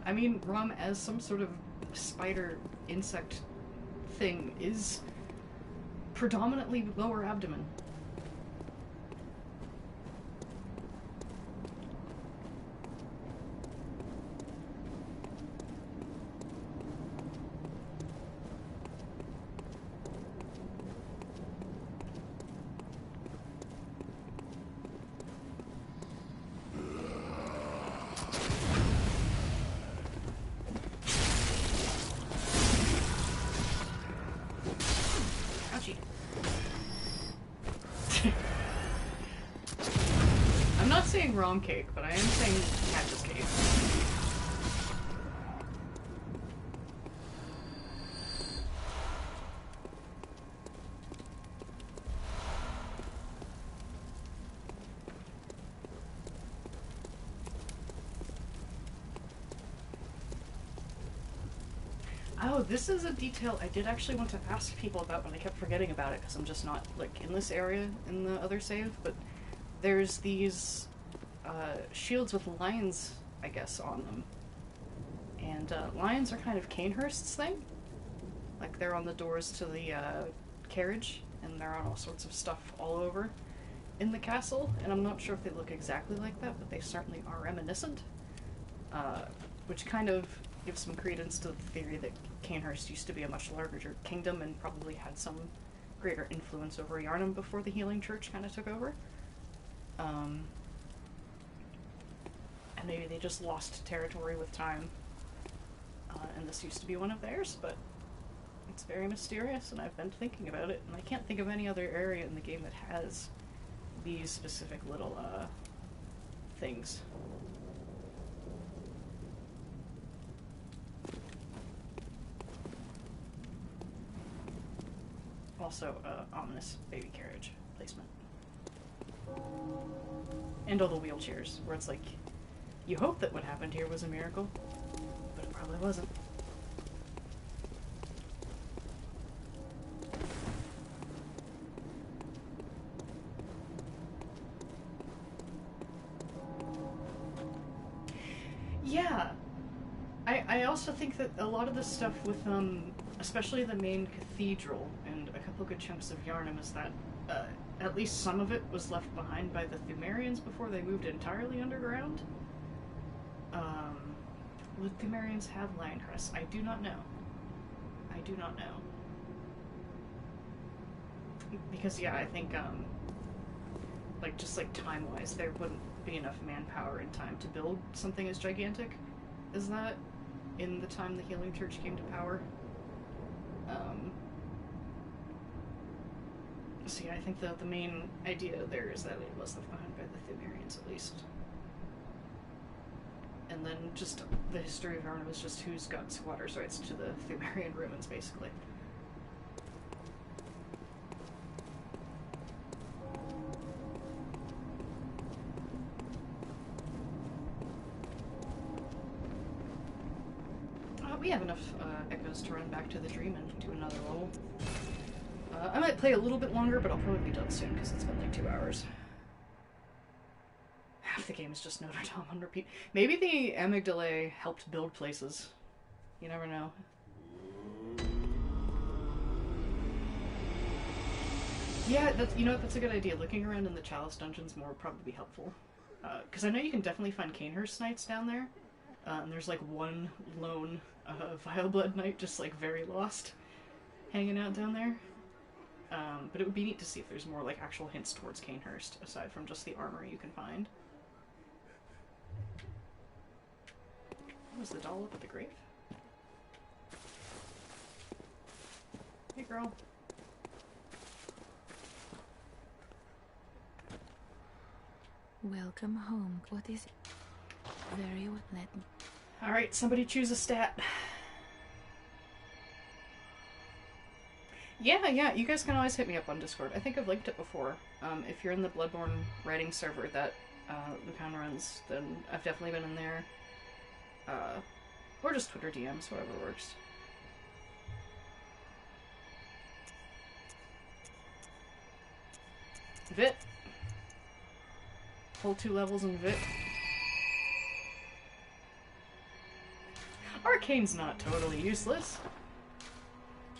I mean, Rom as some sort of spider insect thing is predominantly lower abdomen. saying rom cake, but I am saying cactus cake. Oh, this is a detail I did actually want to ask people about, but I kept forgetting about it because I'm just not, like, in this area in the other save, but there's these shields with lions, I guess, on them. And lions are kind of Canehurst's thing. Like, they're on the doors to the carriage, and they're on all sorts of stuff all over in the castle, and I'm not sure if they look exactly like that, but they certainly are reminiscent. Which kind of gives some credence to the theory that Canehurst used to be a much larger kingdom and probably had some greater influence over Yarnum before the Healing Church kind of took over. And maybe they just lost territory with time, and this used to be one of theirs, but it's very mysterious, and I've been thinking about it, and I can't think of any other area in the game that has these specific little things. Also, ominous baby carriage placement. And all the wheelchairs, where it's like, you hope that what happened here was a miracle, but it probably wasn't. Yeah, I also think that a lot of the stuff with, especially the main cathedral and a couple good chunks of Yarnum is that at least some of it was left behind by the Thumerians before they moved entirely underground. Would Thumerians have lion crests? I do not know. I do not know. Because, yeah, I think, like, just, like, time-wise, there wouldn't be enough manpower in time to build something as gigantic as that in the time the Healing Church came to power. So yeah, I think the main idea there is that it was left behind by the Thumerians, at least. And then just the history of Yarnum is just who's got squatters' rights to the Thumerian ruins, basically. We have enough echoes to run back to the dream and do another level. I might play a little bit longer, but I'll probably be done soon because it's been like 2 hours. Half the game is just Notre Dame on repeat. Maybe the amygdalae helped build places. You never know. Yeah, you know what, that's a good idea. Looking around in the Chalice dungeons more would probably be helpful. Because I know you can definitely find Canehurst Knights down there. And there's like one lone Vile Blood Knight just like very lost hanging out down there. But it would be neat to see if there's more like actual hints towards Canehurst aside from just the armor you can find. Was the doll up at the grave? Hey girl. Welcome home. What is it? Very well. Let me. Alright, somebody choose a stat. Yeah, you guys can always hit me up on Discord. I think I've linked it before. If you're in the Bloodborne writing server that Lucan runs, then I've definitely been in there. Or just Twitter DMs, whatever works. Vit. Full 2 levels in Vit. Arcane's not totally useless.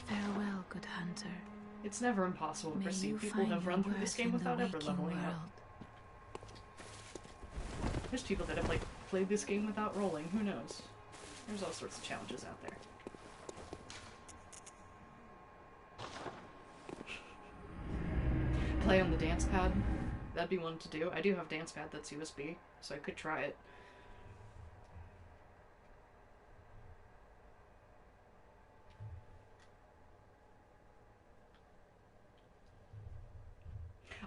Farewell, good hunter. It's never impossible to proceed. People have run through this game without ever leveling up. There's people that have, like, played this game without rolling. Who knows? There's all sorts of challenges out there. Play on the dance pad. That'd be one to do. I do have dance pad that's USB, so I could try it.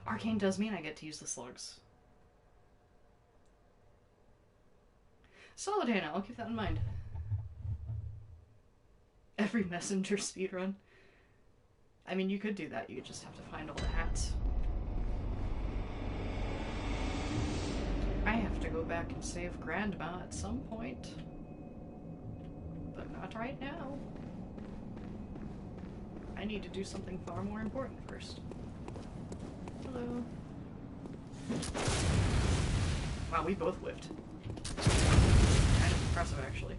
Arcane does mean I get to use the slugs. Solid, Hannah. I'll keep that in mind. Every messenger speedrun. I mean, you could do that. You could just have to find all the hats. I have to go back and save Grandma at some point. But not right now. I need to do something far more important first. Hello. Wow, we both lived. Kind of impressive, actually.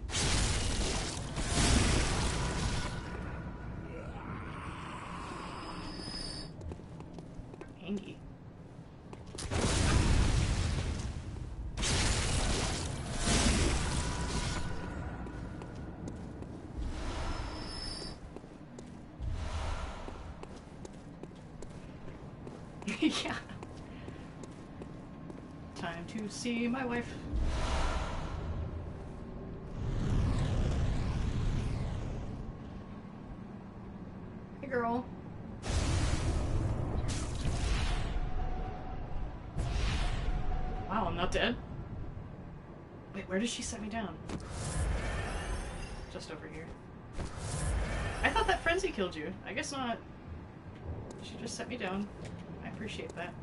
Hangy. Yeah. Time to see my wife. Hey, girl. Wow, I'm not dead? Wait, where did she set me down? Just over here. I thought that frenzy killed you. I guess not. She just set me down. I appreciate that.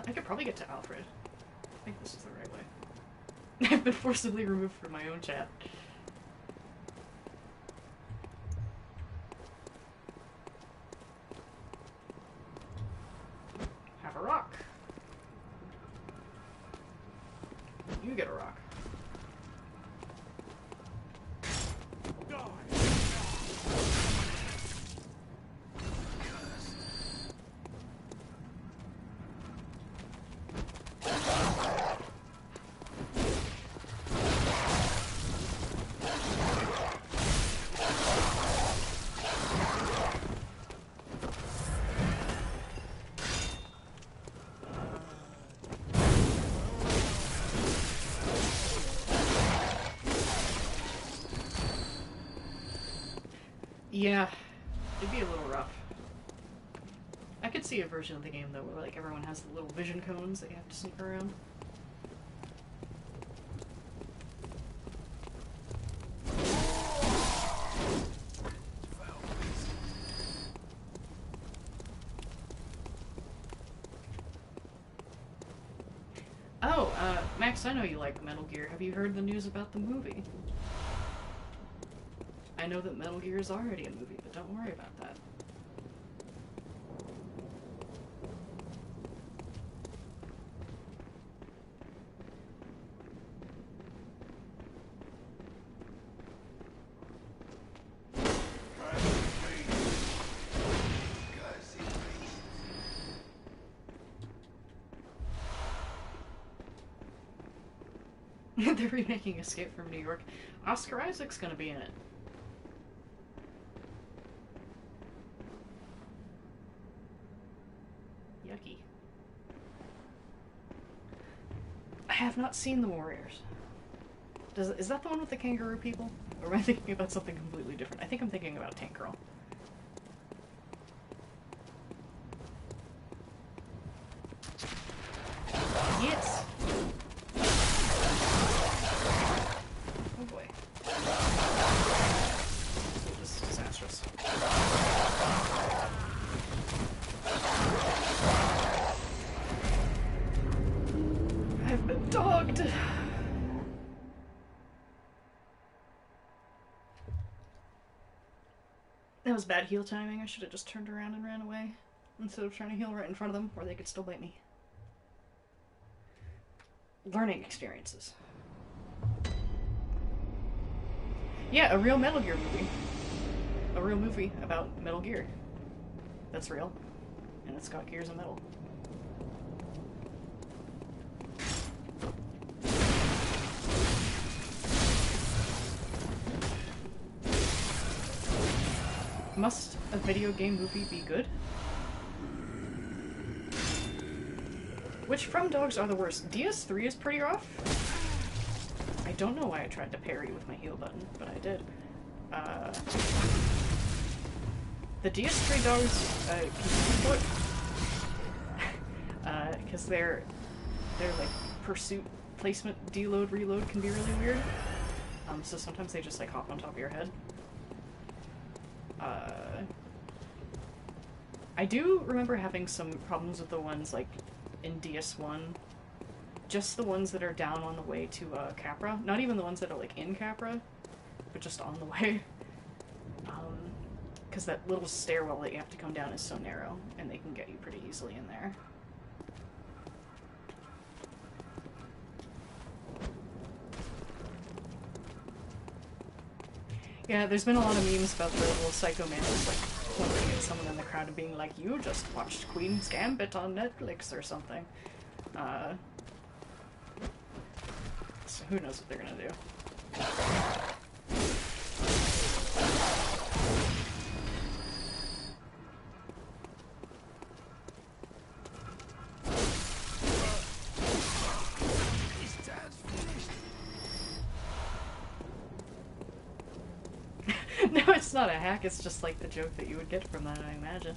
I could probably get to Alfred. I think this is the right way. I've been forcibly removed from my own chat. Have a rock. You get a rock. Yeah, it'd be a little rough. I could see a version of the game though where like everyone has the little vision cones that you have to sneak around. Oh, Max, I know you like Metal Gear. Have you heard the news about the movie? I know that Metal Gear is already a movie, but don't worry about that. They're remaking Escape from New York. Oscar Isaac's gonna be in it. Yucky. I have not seen The Warriors. Is that the one with the kangaroo people? Or am I thinking about something completely different? I think I'm thinking about Tank Girl. Yes! Oh boy. This is disastrous. I've been dogged! That was bad heal timing. I should have just turned around and ran away instead of trying to heal right in front of them, or they could still bite me. Learning experiences. Yeah, a real Metal Gear movie. A real movie about Metal Gear. That's real. And it's got gears of metal. Must a video game movie be good? Which From Dogs are the worst? DS3 is pretty rough. I don't know why I tried to parry with my heal button, but I did. The DS3 dogs, can you put because their like pursuit placement deload reload can be really weird. So sometimes they just like hop on top of your head. I do remember having some problems with the ones like in DS1. Just the ones that are down on the way to Capra. Not even the ones that are like in Capra, but just on the way. Because that little stairwell that you have to come down is so narrow, and they can get you pretty easily in there. Yeah, there's been a lot of memes about the little psycho man just like pointing at someone in the crowd and being like, "You just watched Queen's Gambit on Netflix or something." So who knows what they're gonna do. No, it's not a hack, it's just like the joke that you would get from that, I imagine.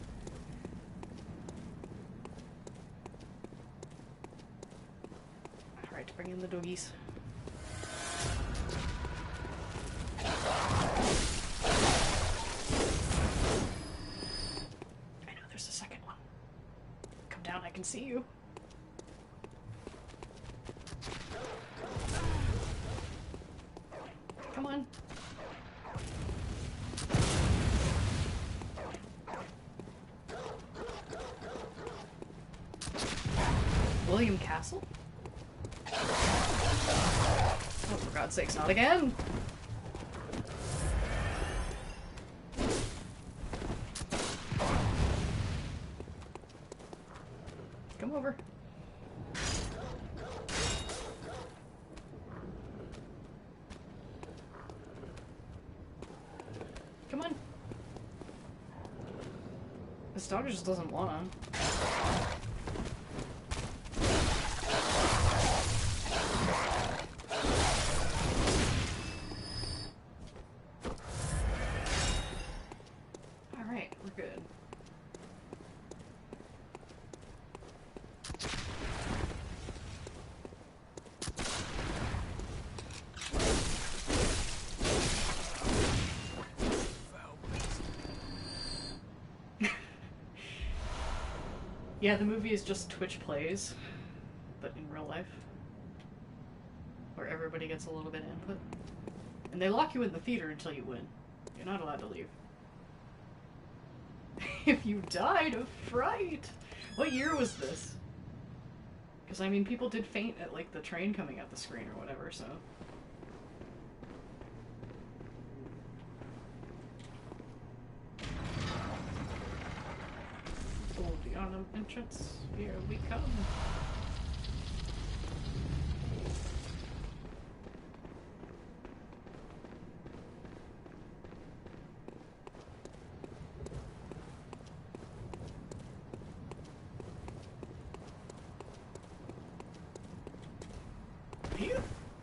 Alright, bring in the doggies. I know there's a second one. Come down, I can see you. Come on. William Castle? Oh, for God's sakes, not again! Come over. Come on. This dog just doesn't wanna. Alright, we're good. Yeah, the movie is just Twitch plays, but in real life. Where everybody gets a little bit of input. And they lock you in the theater until you win. You're not allowed to leave. If you died of fright! What year was this? Because, I mean, people did faint at, like, the train coming out the screen or whatever, so... The autumn entrance, here we come.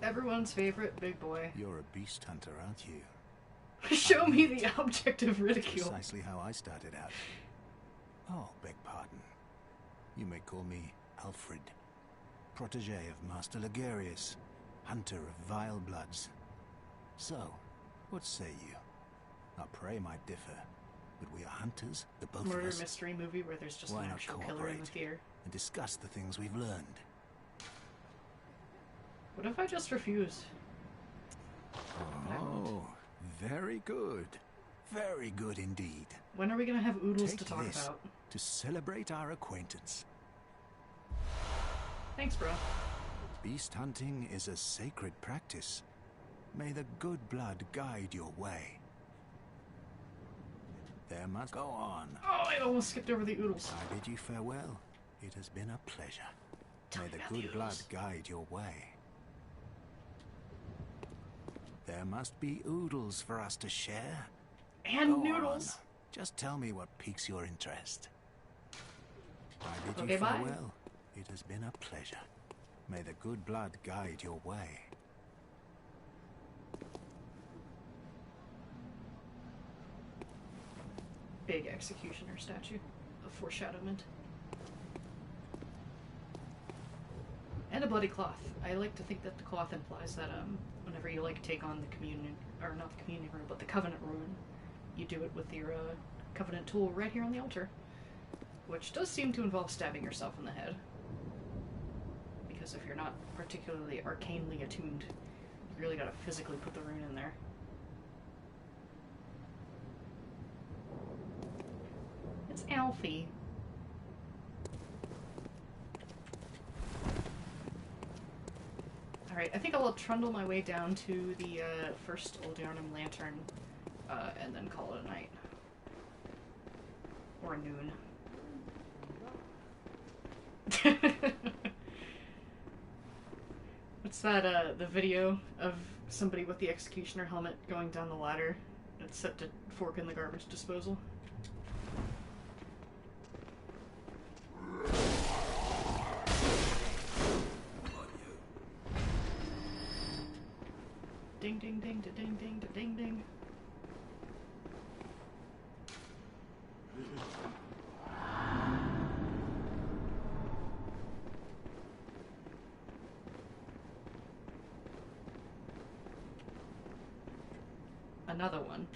Everyone's favorite big boy. You're a beast hunter, aren't you? Show me the object of ridicule. Precisely how I started out. Oh, beg pardon. You may call me Alfred, protege of Master Ligarius, hunter of vile bloods. So, what say you? Our prey might differ, but we are hunters, the both of us. Murder mystery movie where there's just Why an not actual killer in the theater. and discuss the things we've learned? What if I just refuse? Oh, very good. Very good indeed. When are we gonna have oodles Take to talk this about? to celebrate our acquaintance. Thanks, bro. Beast hunting is a sacred practice. May the good blood guide your way. There must go on. Oh, I almost skipped over the oodles. I bid you farewell. It has been a pleasure. Tell May me the about good the blood oodles. guide your way. There must be oodles for us to share. And Go noodles. on. Just tell me what piques your interest. I bid Okay, you bye. farewell. It has been a pleasure. May the good blood guide your way. Big executioner statue of foreshadowment. And a bloody cloth. I like to think that the cloth implies that whenever you like take on the communion, or not the communion rune, but the covenant rune, you do it with your covenant tool right here on the altar, which does seem to involve stabbing yourself in the head. Because if you're not particularly arcanely attuned, you really gotta physically put the rune in there. It's Alfie. Alright, I think I'll trundle my way down to the first Old Yarnum Lantern, and then call it a night. Or noon. What's that, the video of somebody with the executioner helmet going down the ladder that's set to fork in the garbage disposal? Ding ding ding da ding ding da ding ding. Another one.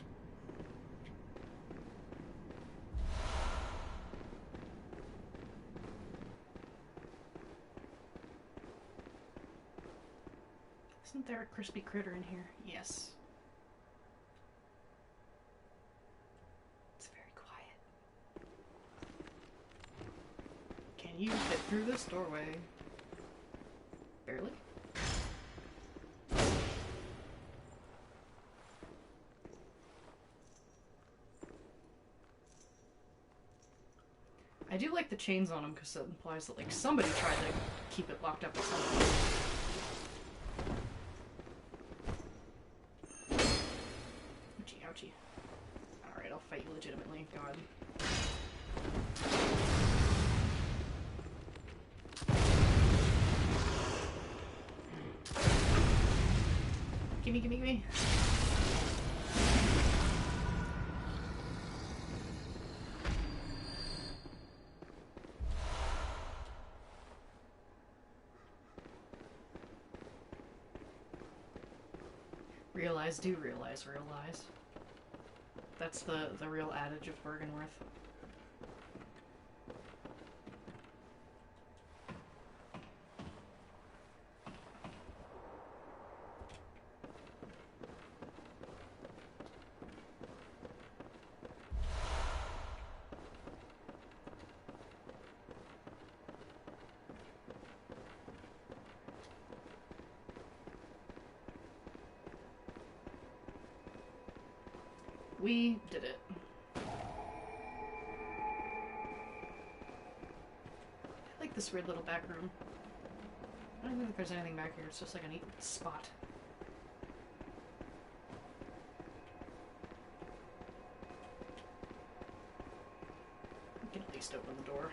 Isn't there a crispy critter in here? Yes. It's very quiet. Can you fit through this doorway? Barely. I do like the chains on them because that implies that like somebody tried to keep it locked up at some point. Ouchie, ouchie. Alright, I'll fight you legitimately. God. Gimme, gimme, gimme. Realize, do realize, realize. That's the real adage of Bergenworth. We did it. I like this weird little back room. I don't think there's anything back here, it's just like a neat spot. We can at least open the door.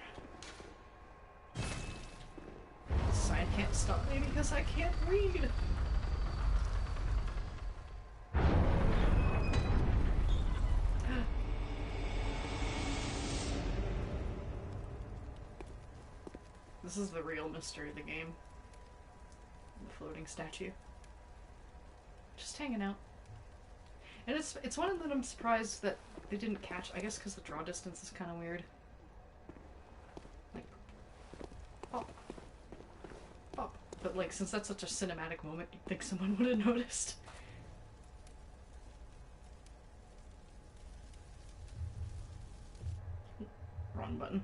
The sign can't stop me because I can't read! This is the real mystery of the game. The floating statue. Just hanging out. And it's one that I'm surprised that they didn't catch. I guess because the draw distance is kind of weird. Like, pop. Pop. But like, since that's such a cinematic moment, you'd think someone would have noticed. Wrong button.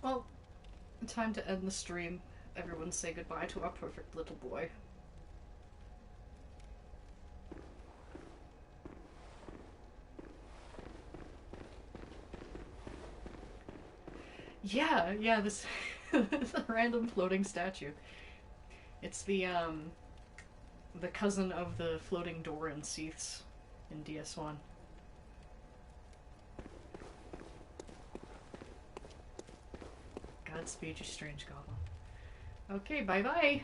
Well, time to end the stream. Everyone say goodbye to our perfect little boy. Yeah, this this random floating statue. It's the cousin of the floating door in Seath's in DS1. Godspeed, you strange goblin. Okay, bye-bye.